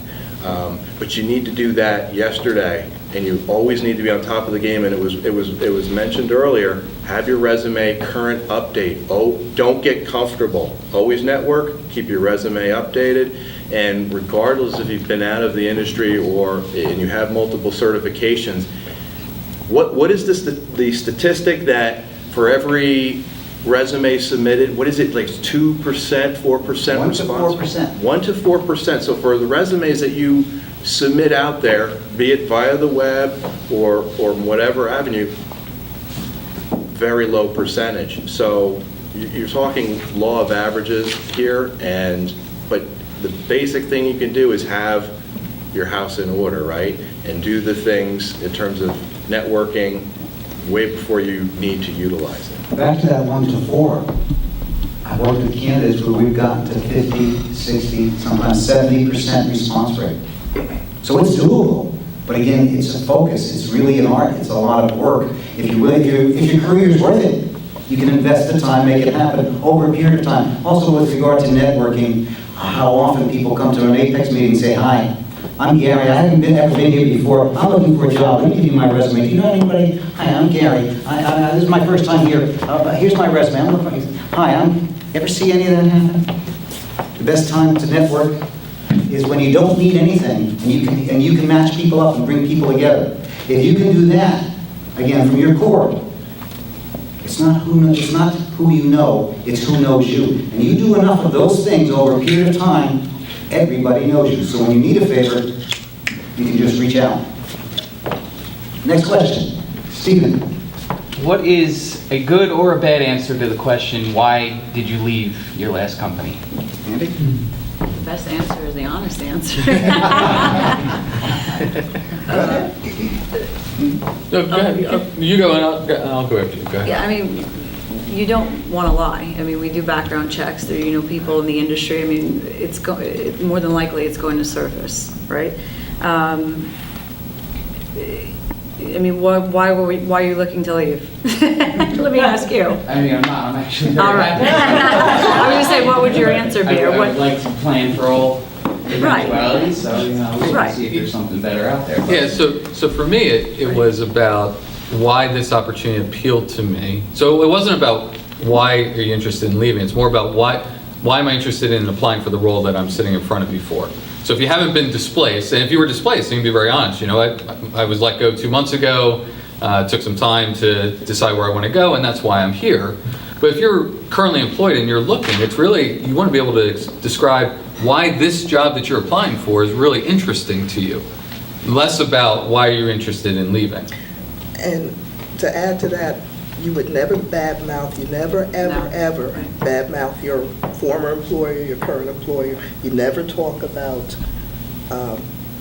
But you need to do that yesterday, and you always need to be on top of the game. And it was mentioned earlier. Have your resume current, update. Oh, don't get comfortable. Always network. Keep your resume updated. And regardless if you've been out of the industry and you have multiple certifications, what is the statistic that for every resume submitted, what is it, like 2%, 4% 1 response? to 4%. 1 to 4%. So for the resumes that you submit out there, be it via the web or whatever avenue, very low percentage. So you're talking law of averages here, but the basic thing you can do is have your house in order, right? And do the things in terms of networking way before you need to utilize it. Back to that 1 to 4. I've worked with candidates where we've gotten to 50, 60, sometimes 70% response rate. So it's doable. But again, it's a focus. It's really an art. It's a lot of work. If your career is worth it, you can invest the time, make it happen over a period of time. Also, with regard to networking, how often people come to an APICS meeting and say, "Hi, I'm Gary. I haven't ever been here before. I'm looking for a job. Let me give you my resume. Do you know anybody? Hi, I'm Gary. This is my first time here. Here's my resume. I'm looking for, hi, ever see any of that happen? The best time to network is when you don't need anything and you can match people up and bring people together. If you can do that, again, from your core, it's not who you know, it's who knows you. And you do enough of those things over a period of time, everybody knows you. So when you need a favor, you can just reach out. Next question. Stephen. What is a good or a bad answer to the question, why did you leave your last company? Andy? The best answer is the honest answer. No, go ahead. You go and I'll go after you. Go ahead. Yeah, I mean, you don't want to lie. I mean, we do background checks. There, people in the industry. I mean, more than likely it's going to surface, right? I mean, why are you looking to leave? Let me ask you. I mean, I'm not. I'm actually very All right. happy. I was going to say, what would your answer be? I would like to plan for all Right. eventualities, so we Right. can see if there's something better out there. Yeah, so for me, it was about why this opportunity appealed to me. So it wasn't about why are you interested in leaving. It's more about why am I interested in applying for the role that I'm sitting in front of you for. So if you haven't been displaced, and if you were displaced, you can be very honest. I was let go 2 months ago. Took some time to decide where I want to go, and that's why I'm here. But if you're currently employed and you're looking, it's really, you want to be able to describe why this job that you're applying for is really interesting to you. Less about why you're interested in leaving. And to add to that, you would never badmouth, you never, ever badmouth your former employer, your current employer. You never talk about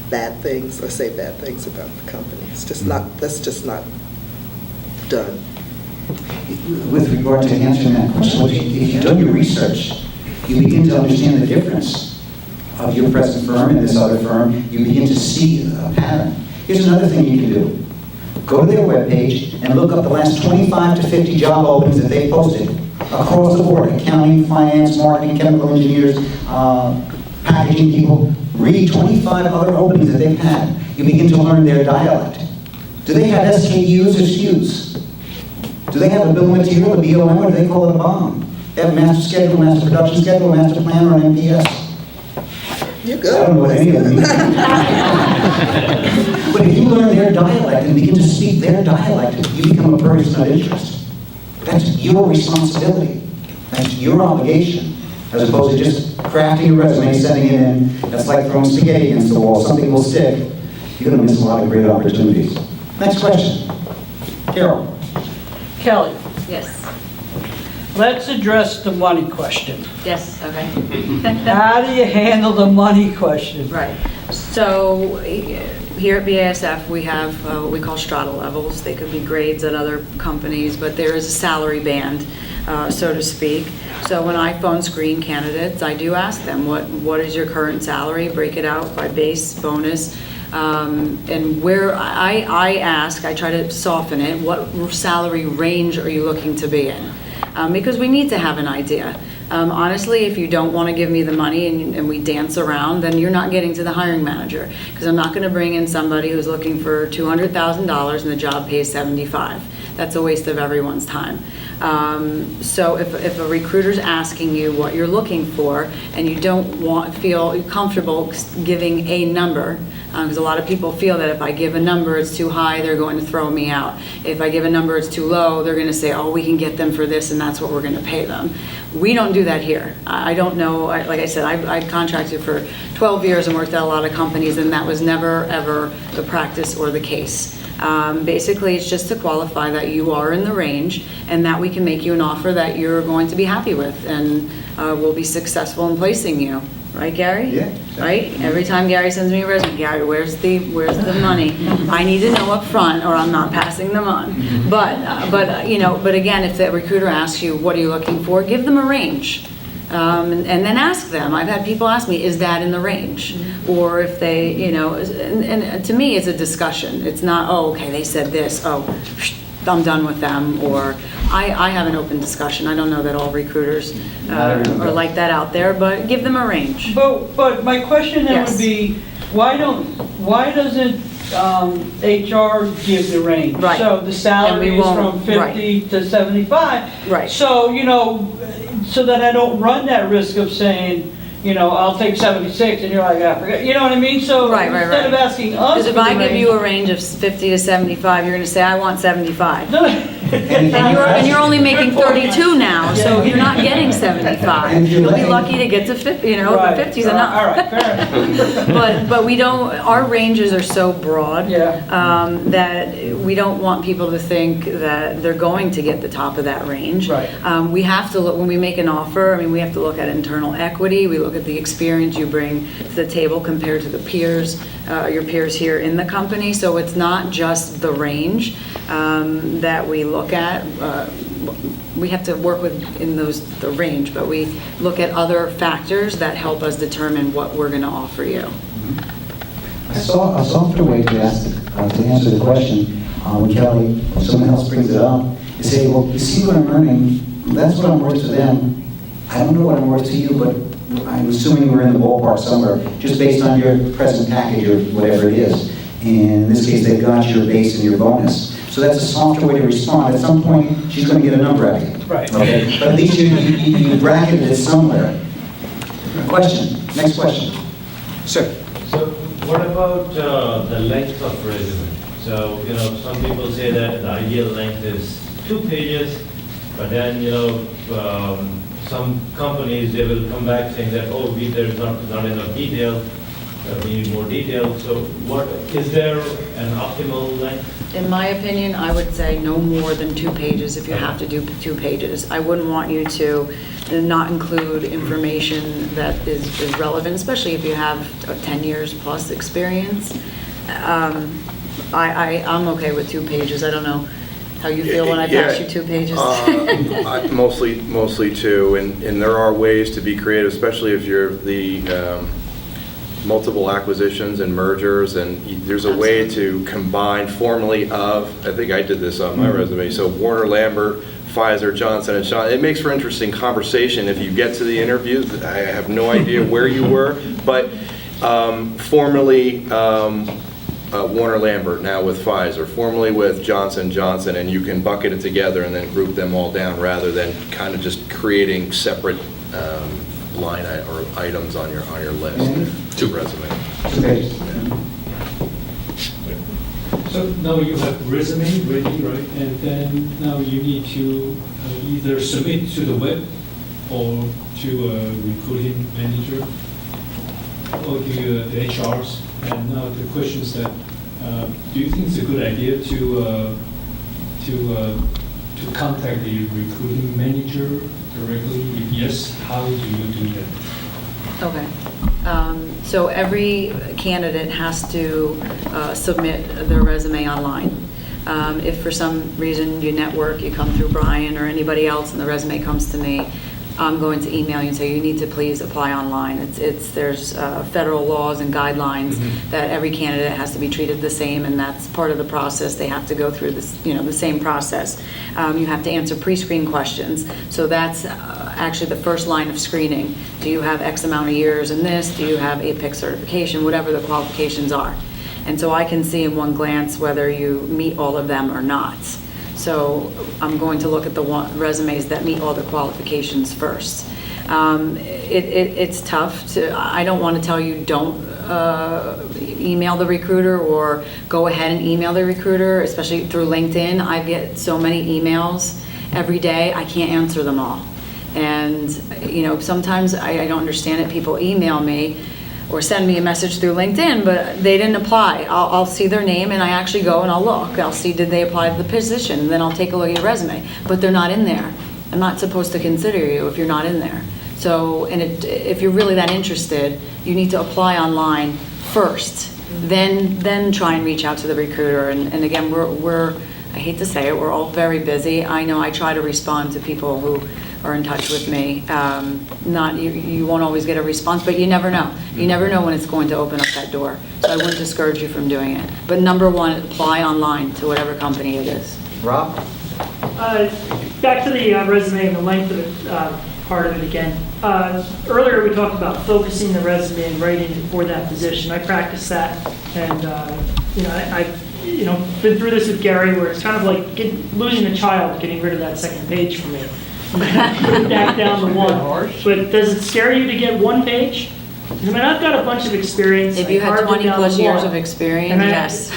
bad things or say bad things about the company. It's just not, that's just not done. With regard to answering that question, if you've done your research, you begin to understand the difference of your present firm and this other firm. You begin to see a pattern. Here's another thing you can do. Go to their webpage and look up the last 25 to 50 job openings that they posted across the board: accounting, finance, marketing, chemical engineers, packaging packaging people, read 25 other openings that they've had. You begin to learn their dialect. Do they have SKUs or SKUs? Do they have a bill of material, a BOM, or do they call it a BOM? They have a master schedule, master production schedule, master plan, or an MPS. You're I good. don't know what any of them mean. But if you learn their dialect and begin to speak their dialect, you become a person of interest. That's your responsibility. That's your obligation, as opposed to just crafting a resume, sending it in. That's like throwing spaghetti against the wall. Something will stick. You're going to miss a lot of great opportunities. Next question. Carol. Kelly, Yes. let's address the money question. Yes, okay. How do you handle the money question? Right. So here at BASF, we have what we call strata levels. They could be grades at other companies, but there is a salary band, so to speak. So when I phone screen candidates, I do ask them, what is your current salary? Break it out by base, bonus. And where I try to soften it, what salary range are you looking to be in? Because we need to have an idea. Honestly, if you don't want to give me the money and we dance around, then you're not getting to the hiring manager. Because I'm not going to bring in somebody who's looking for $200,000 and the job pays $75,000. That's a waste of everyone's time. So if a recruiter's asking you what you're looking for and you don't feel comfortable giving a number, because a lot of people feel that if I give a number it's too high, they're going to throw me out. If I give a number it's too low, they're going to say, oh, we can get them for this and that's what we're going to pay them. We don't do that here. I don't know, like I said, I contracted for 12 years and worked at a lot of companies, and that was never ever the practice or the case. Basically, it's just to qualify that you are in the range and that we can make you an offer that you're going to be happy with, and we'll be successful in placing you. Right, Gary? Yeah. Right? Every time Gary sends me a resume, Gary, where's the money? I need to know up front, or I'm not passing them on. But again, if the recruiter asks you, what are you looking for? Give them a range. And then ask them. I've had people ask me, is that in the range? Or if they, and to me, it's a discussion. It's not, oh, okay, they said this, oh, I'm done with them, or I have an open discussion. I don't know that all recruiters are like that out there, but give them a range. But my question then Yes. would be, why doesn't HR give the range? Right. So the salary And we is won't- from 50 to 75. Right. So, so that I don't run that risk of saying, I'll take 76, and you're like, I forget, you know what I mean? So Right. instead of asking us Because if for the I give range- you a range of 50 to 75, you're going to say, I want 75. No. And you're only making 32 now, so you're not getting 75. You'll be lucky to get to 50, Right. 50's enough. All right, fair enough. But we don't, our ranges are so broad Yeah. that we don't want people to think that they're going to get the top of that range. Right. We have to look, when we make an offer, we have to look at internal equity, we look at the experience you bring to the table compared to the peers, your peers here in the company. So it's not just the range that we look at. We have to work within the range, but we look at other factors that help us determine what we're going to offer you. A softer way to answer the question, when Kelly or someone else brings it up, is say, well, you see what I'm earning, that's what I'm worth to them. I don't know what I'm worth to you, but I'm assuming we're in the ballpark somewhere, just based on your present package or whatever it is. And in this case, they've got your base and your bonus. So that's a softer way to respond. At some point, she's going to get a number out of you. Right. Okay? But at least you bracketed it somewhere. Question. Next question. Sir. So what about the length of resume? So, some people say that the ideal length is 2 pages, but then, some companies, they will come back saying that, oh, there's not enough detail, we need more detail. So is there an optimal length? In my opinion, I would say no more than 2 pages if you have to do 2 pages. I wouldn't want you to not include information that is relevant, especially if you have 10 years plus experience. I'm okay with 2 pages. I don't know how you feel when I pass you 2 pages. Mostly 2, and there are ways to be creative, especially if you're the multiple acquisitions and mergers, and there's a way to combine formally of, I think I did this on my resume, so Warner Lambert, Pfizer, Johnson & Johnson. It makes for interesting conversation if you get to the interview. I have no idea where you were, but formerly Warner Lambert, now with Pfizer, formerly with Johnson & Johnson, and you can bucket it together and then group them all down rather than kind of just creating separate or items on your list. Two resume. Okay. So now you have resume ready, right? And then now you need to either submit to the web or to a recruiting manager or to the HRs. And now the question is that, do you think it's a good idea to contact the recruiting manager directly? If yes, how do you do that? Okay. So every candidate has to submit their resume online. If for some reason you network, you come through Brian or anybody else and the resume comes to me, I'm going to email you and say you need to please apply online. There's federal laws and guidelines that every candidate has to be treated the same, and that's part of the process. They have to go through this, the same process. You have to answer pre-screen questions. So that's actually the first line of screening. Do you have X amount of years in this? Do you have APICS certification? Whatever the qualifications are. And so I can see in one glance whether you meet all of them or not. So I'm going to look at the resumes that meet all the qualifications first. It's tough I don't want to tell you don't email the recruiter or go ahead and email the recruiter, especially through LinkedIn. I get so many emails every day, I can't answer them all. And sometimes I don't understand it. People email me or send me a message through LinkedIn, but they didn't apply. I'll see their name and I actually go and I'll look. I'll see, did they apply to the position? And then I'll take a look at your resume, but they're not in there. I'm not supposed to consider you if you're not in there. So, if you're really that interested, you need to apply online first, then try and reach out to the recruiter. And again, we're I hate to say it, we're all very busy. I know I try to respond to people who are in touch with me. You won't always get a response, but you never know. You never know when it's going to open up that door. So I wouldn't discourage you from doing it. But number one, apply online to whatever company it is. Rob? Back to the resume and the length of it, part of it again. Earlier we talked about focusing the resume and writing it for that position. I practiced that, and I've been through this with Gary, where it's kind of like losing a child, getting rid of that second page for me. Put it back down to one. But does it scare you to get one page? I mean, I've got a bunch of experience. If you had 20 plus years of experience, yes.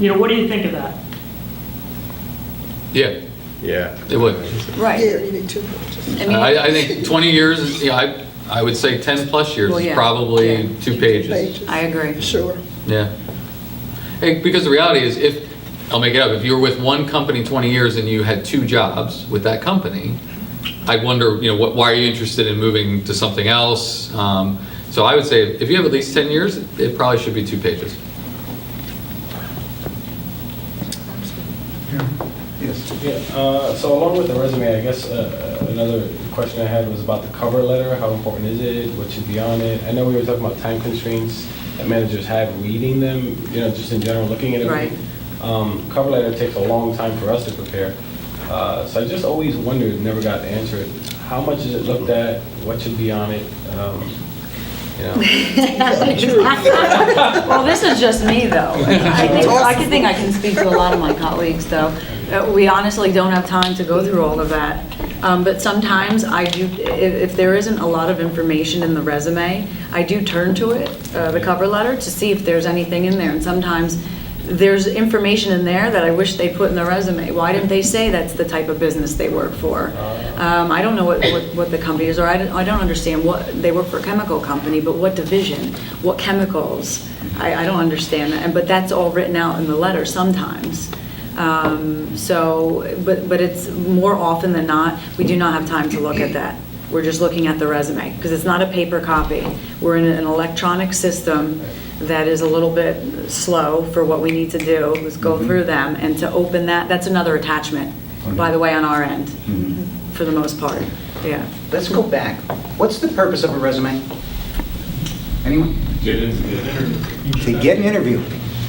What do you think of that? Yeah. Yeah. It would. Right. Yeah, you need 2 pages. I think 20 years, I would say 10 plus years is probably 2 pages. I agree. Sure. Yeah. Hey, because the reality is, I'll make it up, if you were with one company 20 years and you had 2 jobs with that company, I'd wonder, why are you interested in moving to something else? So I would say if you have at least 10 years, it probably should be 2 pages. Yes. Yeah, so along with the resume, I guess another question I had was about the cover letter. How important is it? What should be on it? I know we were talking about time constraints that managers have reading them, just in general, looking at everything. Right. Cover letter takes a long time for us to prepare. So I just always wondered, never got to answer it, how much is it looked at? What should be on it? Well, this is just me, though. I think I can speak to a lot of my colleagues, though. We honestly don't have time to go through all of that. But sometimes I do, if there isn't a lot of information in the resume, I do turn to it, the cover letter, to see if there's anything in there. And sometimes there's information in there that I wish they put in the resume. Why didn't they say that's the type of business they work for? I don't know what the company is, or I don't understand what they work for. A chemical company, but what division, what chemicals? I don't understand that. But that's all written out in the letter sometimes. But it's more often than not, we do not have time to look at that. We're just looking at the resume because it's not a paper copy. We're in an electronic system that is a little bit slow for what we need to do, is go through them, and to open that's another attachment, by the way, on our end, for the most part. Yeah. Let's go back. What's the purpose of a resume? Anyone? Get an interview. To get an interview.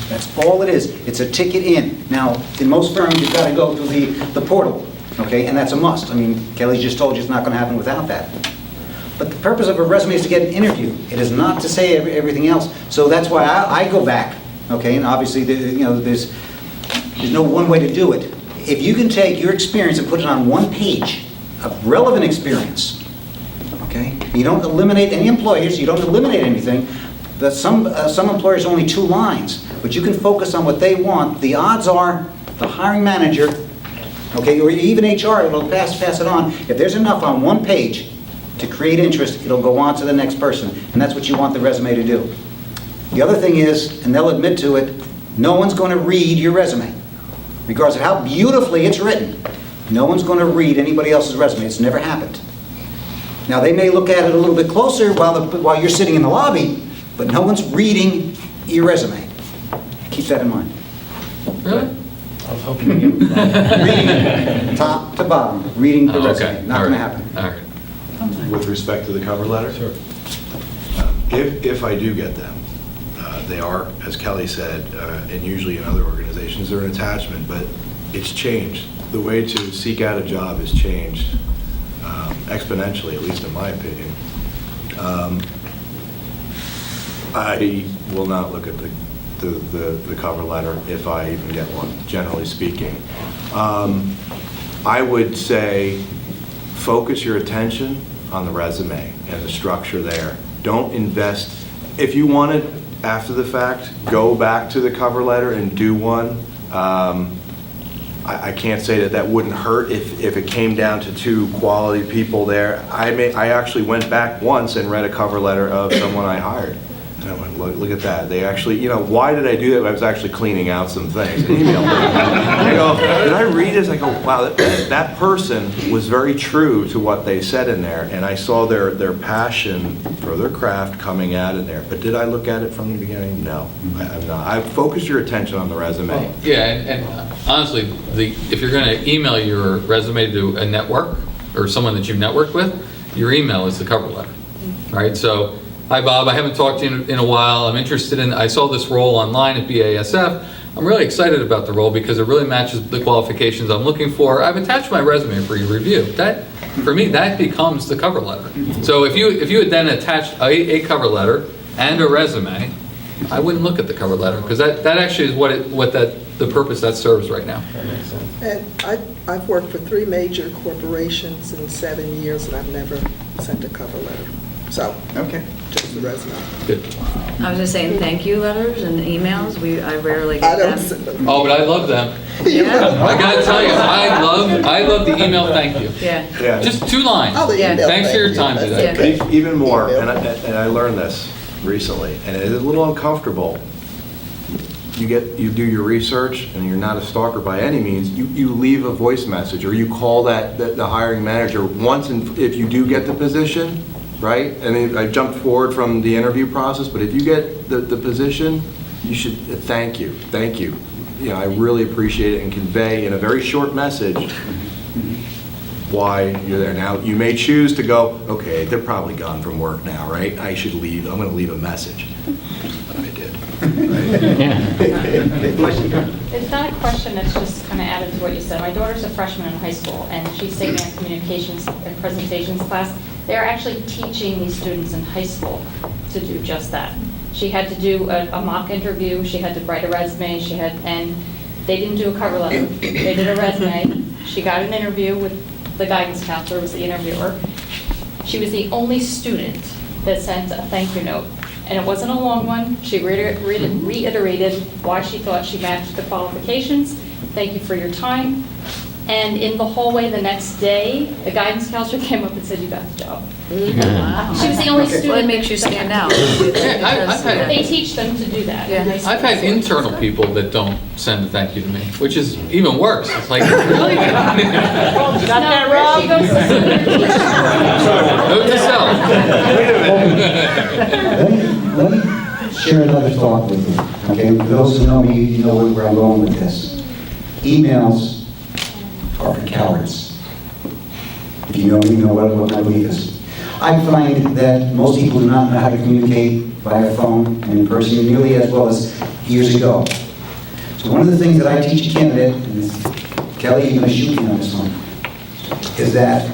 That's all it is. It's a ticket in. Now, in most firms, you've got to go through the portal, okay? And that's a must. I mean, Kelly just told you it's not going to happen without that. But the purpose of a resume is to get an interview. It is not to say everything else. So that's why I go back, okay? And obviously, there's no one way to do it. If you can take your experience and put it on one page of relevant experience, okay? You don't eliminate any employers, you don't eliminate anything. Some employers only 2 lines, but you can focus on what they want. The odds are the hiring manager, okay, or even HR, it'll pass it on. If there's enough on one page to create interest, it'll go on to the next person, and that's what you want the resume to do. The other thing is, and they'll admit to it, no one's going to read your resume. Regardless of how beautifully it's written, no one's going to read anybody else's resume. It's never happened. Now, they may look at it a little bit closer while you're sitting in the lobby, but no one's reading your resume. Keep that in mind. Really? I was hoping to get Reading top to bottom, reading the resume. Okay. Not All going to right. happen. All right. With respect to the cover letter? Sure. If I do get them, they are, as Kelly said, and usually in other organizations, they're an attachment, but it's changed. The way to seek out a job has changed exponentially, at least in my opinion. I will not look at the cover letter if I even get one, generally speaking. I would say focus your attention on the resume and the structure there. Don't invest. If you want it after the fact, go back to the cover letter and do one. I can't say that wouldn't hurt if it came down to 2 quality people there. I actually went back once and read a cover letter of someone I hired. And I went, look at that. They actually, why did I do that? I was actually cleaning out some things. And emailed them. I go, did I read this? I go, wow, that person was very true to what they said in there. And I saw their passion for their craft coming out in there. But did I look at it from the beginning? No, I'm not. I focused your attention on the resume. Yeah, and honestly, if you're going to email your resume to a network or someone that you've networked with, your email is the cover letter, right? So, hi Bob, I haven't talked to you in a while. I'm interested I saw this role online at BASF. I'm really excited about the role because it really matches the qualifications I'm looking for. I've attached my resume for your review. That, for me, that becomes the cover letter. So if you had then attached a cover letter and a resume, I wouldn't look at the cover letter because that actually is the purpose that serves right now. And I've worked for 3 major corporations in 7 years, and I've never sent a cover letter. So, okay, just the resume. Good. I was just saying thank you letters and emails. I rarely get them. Oh, but I love them. Yeah. I gotta tell you, I love the email thank you. Yeah. Just 2 lines. Oh, the email Thanks for your thank time you. today. That's But even more, and I learned this recently, and it is a little uncomfortable. You do your research, and you're not a stalker by any means. You leave a voice message, or you call the hiring manager once, and if you do get the position, right? And then I jumped forward from the interview process, but if you get the position, you should thank you. I really appreciate it, and convey in a very short message why you're there. Now, you may choose to go, okay, they're probably gone from work now, right? I should leave. I'm going to leave a message. But I did. It's not a question, that's just kind of added to what you said. My daughter's a freshman in high school, and she's taking a communications and presentations class. They're actually teaching these students in high school to do just that. She had to do a mock interview, she had to write a resume, and they didn't do a cover letter. They did a resume. She got an interview with the guidance counselor, was the interviewer. She was the only student that sent a thank you note. And it wasn't a long one. She reiterated why she thought she matched the qualifications. Thank you for your time. And in the hallway the next day, the guidance counselor came up and said, you got the job. Wow. She was the only student. Well, it makes you stand out. They teach them to do that. in high school. I've had internal people that don't send a thank you to me, which is even worse. It's like, really? Got that, Rob? She goes to senior teacher. Note to self. Let me share another thought with you, okay? For those who know me, you know where I'm going with this. Emails are for cowards. If you know me, you know what my belief is. I find that most people do not know how to communicate via phone and in person nearly as well as years ago. So one of the things that I teach a candidate, and Kelly, you're going to shoot me on this one, is that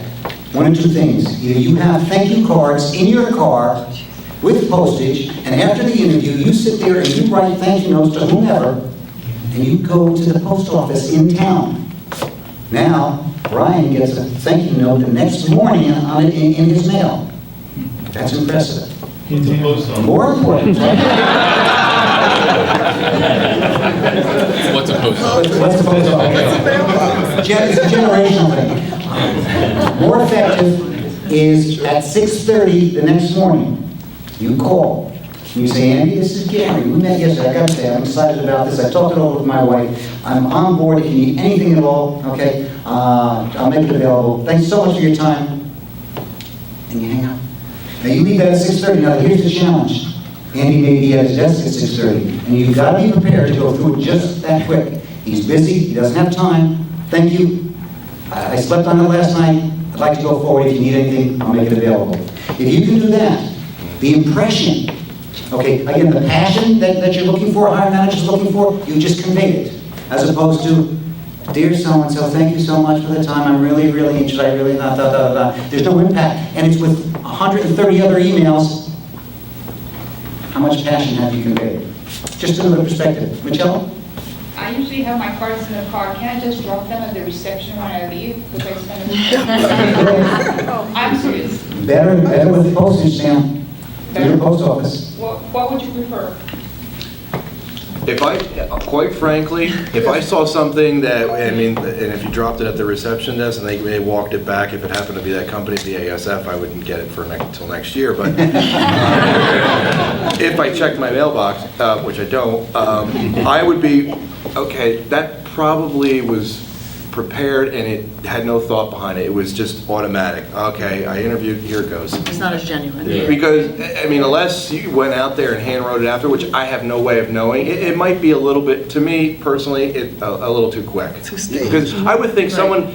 one of two things. Either you have thank you cards in your car with postage, and after the interview, you sit there and you write thank you notes to whomever, and you go to the post office in town. Now, Brian gets a thank you note the next morning on it in his mail. That's impressive. More important. What's a post office? What's a post office? It's a generational thing. More effective is at 6:30 the next morning. You call. You say, Andy, this is Gary. We met yesterday. I got to say, I'm excited about this. I talked it over with my wife. I'm on board. If you need anything at all, okay, I'll make it available. Thanks so much for your time. And you hang up. Now you leave that at 6:30. Now here's the challenge. Andy may be at his desk at 6:30, and you've got to be prepared to go through it just that quick. He's busy. He doesn't have time. Thank you. I slept on it last night. I'd like to go forward. If you need anything, I'll make it available. If you can do that, the impression, okay, again, the passion that you're looking for, a hiring manager's looking for, you just conveyed it. As opposed to, dear so-and-so, thank you so much for the time. I'm really, really interested. I really, There's no impact. And it's with 130 other emails. How much passion have you conveyed? Just another perspective. Michelle? I usually have my cards in the car. Can I just drop them at the reception when I leave? Because I spend I'm serious. Better with the postage stamp. Better post office. What would you prefer? Quite frankly, if I saw something that, and if you dropped it at the reception desk and they walked it back, if it happened to be that company, BASF, I wouldn't get it until next year. But if I checked my mailbox, which I don't, I would be, okay, that probably was prepared and it had no thought behind it. It was just automatic. Okay, I interviewed, here it goes. It's not as genuine. Yeah. Because, unless you went out there and hand wrote it after, which I have no way of knowing, it might be a little bit, to me personally, a little too quick. Because I would think someone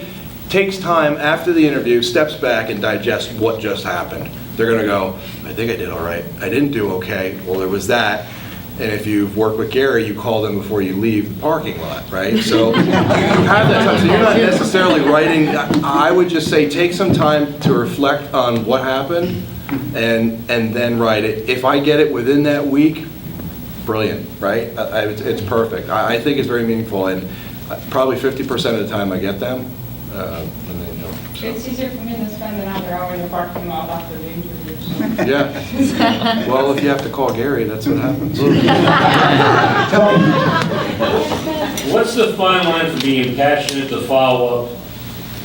takes time after the interview, steps back and digests what just happened. They're going to go, I think I did all right. I didn't do okay. Well, there was that. And if you've worked with Gary, you call them before you leave the parking lot, right? So you have that time. So you're not necessarily writing. I would just say take some time to reflect on what happened and then write it. If I get it within that week, brilliant, right? It's perfect. I think it's very meaningful, and probably 50% of the time I get them. It's easier for me to spend another hour in the parking lot after the interview. So. Yeah. Well, if you have to call Gary, that's what happens. What's the fine line for being passionate to follow up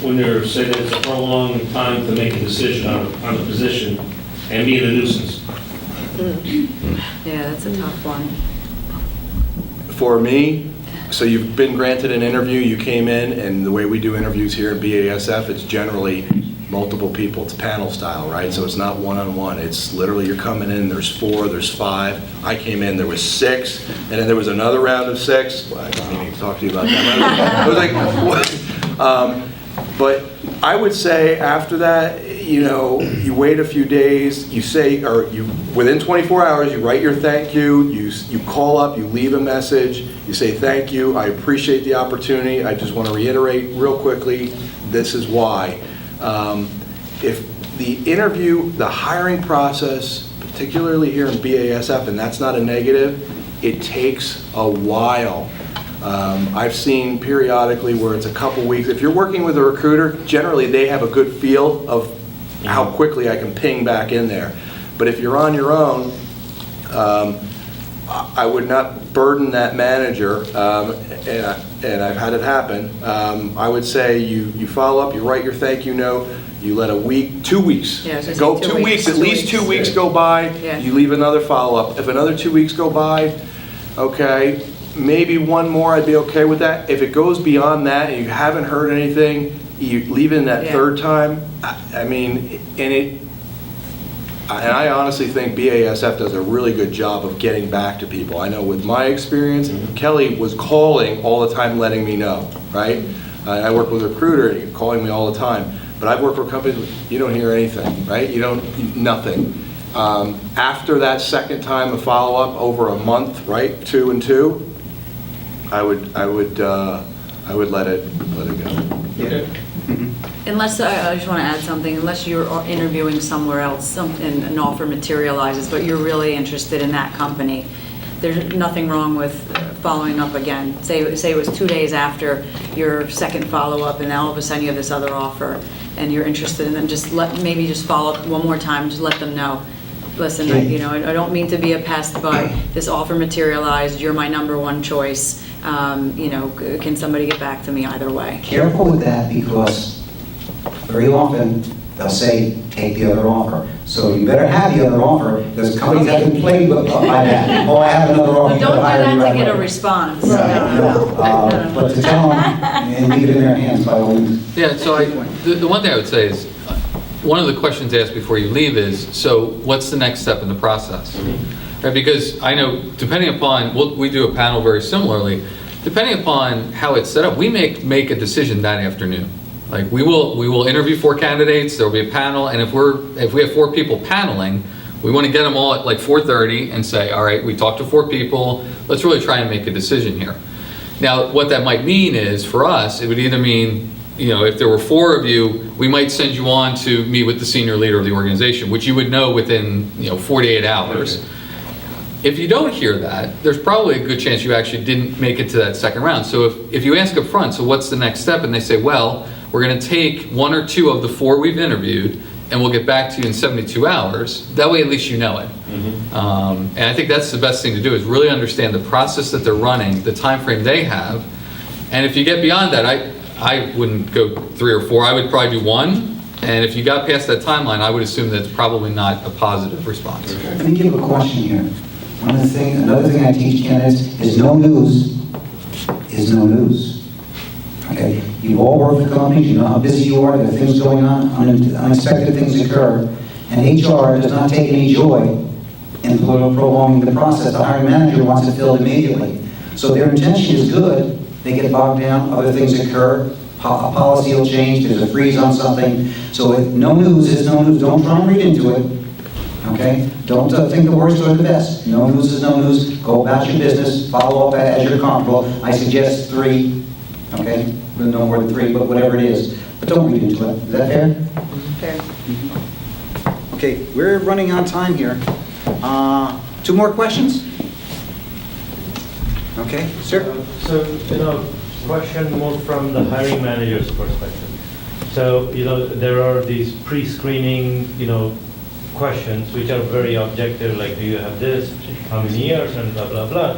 when you're saying it's a prolonged time to make a decision on a position and being a nuisance? Yeah, that's a tough one. For me, so you've been granted an interview, you came in, and the way we do interviews here at BASF, it's generally multiple people. It's panel style, right? So it's not one-on-one. It's literally you're coming in, there's 4, there's 5. I came in, there was 6, and then there was another round of 6. Well, I don't mean to talk to you about that. I was like, what? But I would say after that, you wait a few days, you say, or within 24 hours, you write your thank you, you call up, you leave a message, you say thank you, I appreciate the opportunity, I just want to reiterate real quickly, this is why. If the interview, the hiring process, particularly here in BASF, and that's not a negative, it takes a while. I've seen periodically where it's a couple weeks. If you're working with a recruiter, generally they have a good feel of how quickly I can ping back in there. But if you're on your own, I would not burden that manager, and I've had it happen. I would say you follow up, you write your thank you note, you let a week, 2 weeks, go 2 weeks, at least 2 weeks go by, you leave another follow-up. If another 2 weeks go by, okay, maybe one more, I'd be okay with that. If it goes beyond that and you haven't heard anything, you leave in that third time, and I honestly think BASF does a really good job of getting back to people. I know with my experience, Kelly was calling all the time letting me know, right? I work with a recruiter and he's calling me all the time. But I've worked for companies, you don't hear anything, right? You don't, nothing. After that second time of follow-up, over a month, right, 2 and 2, I would let it go. Yeah. Unless, I just want to add something, unless you're interviewing somewhere else, and an offer materializes, but you're really interested in that company, there's nothing wrong with following up again. Say it was 2 days after your second follow-up, and now all of a sudden you have this other offer, and you're interested in them, maybe just follow up one more time, just let them know. Listen, you know, I don't mean to be a pest, but this offer materialized, you're my number one choice. You know, can somebody get back to me either way? Careful with that, because very often they'll say, take the other offer. So you better have the other offer, because companies have been played with by that. Oh, I have another offer. But don't do that to get a response. No. But to tell them and leave it in their hands by all means. Yeah, so the one thing I would say is, one of the questions asked before you leave is, so what's the next step in the process? Right, because I know, depending upon, we do a panel very similarly, depending upon how it's set up, we make a decision that afternoon. Like, we will interview 4 candidates, there'll be a panel, and if we have 4 people paneling, we want to get them all at like 4:30 and say, all right, we talked to 4 people, let's really try and make a decision here. Now, what that might mean is, for us, it would either mean, you know, if there were 4 of you, we might send you on to meet with the senior leader of the organization, which you would know within, 48 hours. If you don't hear that, there's probably a good chance you actually didn't make it to that second round. So if you ask up front, so what's the next step? And they say, well, we're going to take 1 or 2 of the 4 we've interviewed, and we'll get back to you in 72 hours. That way, at least you know it. And I think that's the best thing to do, is really understand the process that they're running, the time frame they have. And if you get beyond that, I wouldn't go 3 or 4. I would probably do 1. And if you got past that timeline, I would assume that's probably not a positive response. Let me give a question here. Another thing I teach candidates is no news is no news. Okay, you've all worked for companies, you know how busy you are, there are things going on, unexpected things occur, and HR does not take any joy in prolonging the process. The hiring manager wants it filled immediately. So their intention is good, they get bogged down, other things occur, a policy will change, there's a freeze on something. So no news is no news. Don't try and read into it. Okay? Don't think the worst or the best. No news is no news. Go about your business. Follow up as you're comfortable. I suggest 3. Okay? No more than 3, but whatever it is. But don't read into it. Is that fair? Fair. Okay, we're running on time here. 2 more questions? Okay, sir? So, question more from the hiring manager's perspective. So, there are these pre-screening, questions which are very objective, like do you have this, how many years, and blah, blah, blah.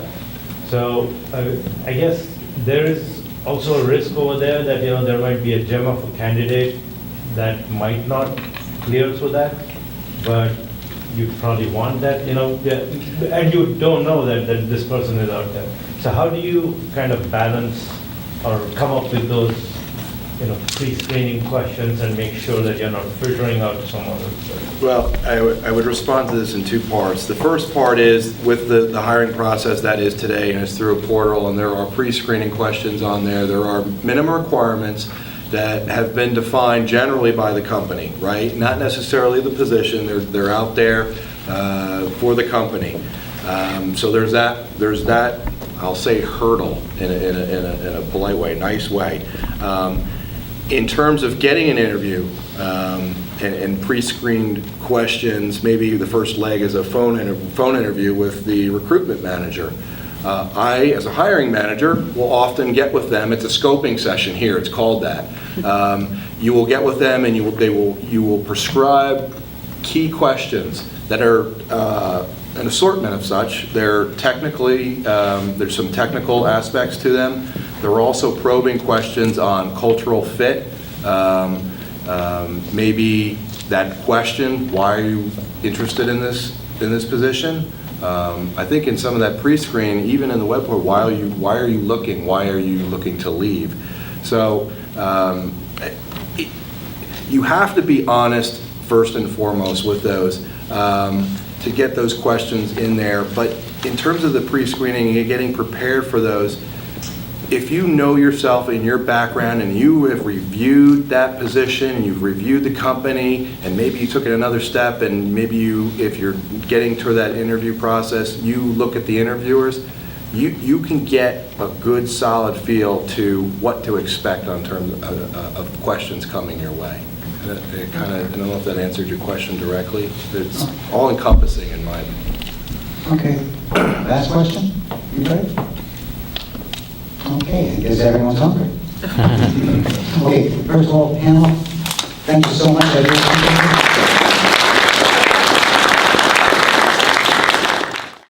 So, I guess there is also a risk over there that, there might be a gem of a candidate that might not clear through that, but you probably want that, and you don't know that this person is out there. So how do you kind of balance or come up with those, pre-screening questions and make sure that you're not filtering out someone else? Well, I would respond to this in 2 parts. The first part is with the hiring process that is today, and it's through a portal, and there are pre-screening questions on there. There are minimum requirements that have been defined generally by the company, right? Not necessarily the position. They're out there for the company. So there's that. I'll say hurdle in a polite way, nice way. In terms of getting an interview and pre-screened questions, maybe the first leg is a phone interview with the recruitment manager. I, as a hiring manager, will often get with them. It's a scoping session here. It's called that. You will get with them, and you will prescribe key questions that are an assortment of such. They're technically, there's some technical aspects to them. There are also probing questions on cultural fit. Maybe that question, why are you interested in this position? I think in some of that pre-screen, even in the web portal, why are you looking? Why are you looking to leave? So you have to be honest first and foremost with those. To get those questions in there. But in terms of the pre-screening and getting prepared for those, if you know yourself and your background and you have reviewed that position, and you've reviewed the company, and maybe you took it another step, and maybe you, if you're getting to that interview process, you look at the interviewers, you can get a good solid feel to what to expect on terms of questions coming your way. It kind of, I don't know if that answered your question directly, but it's all encompassing in my opinion. Okay, last question? You ready? Okay, I guess everyone's hungry. Okay, first of all, panel, thank you so much. I really appreciate it.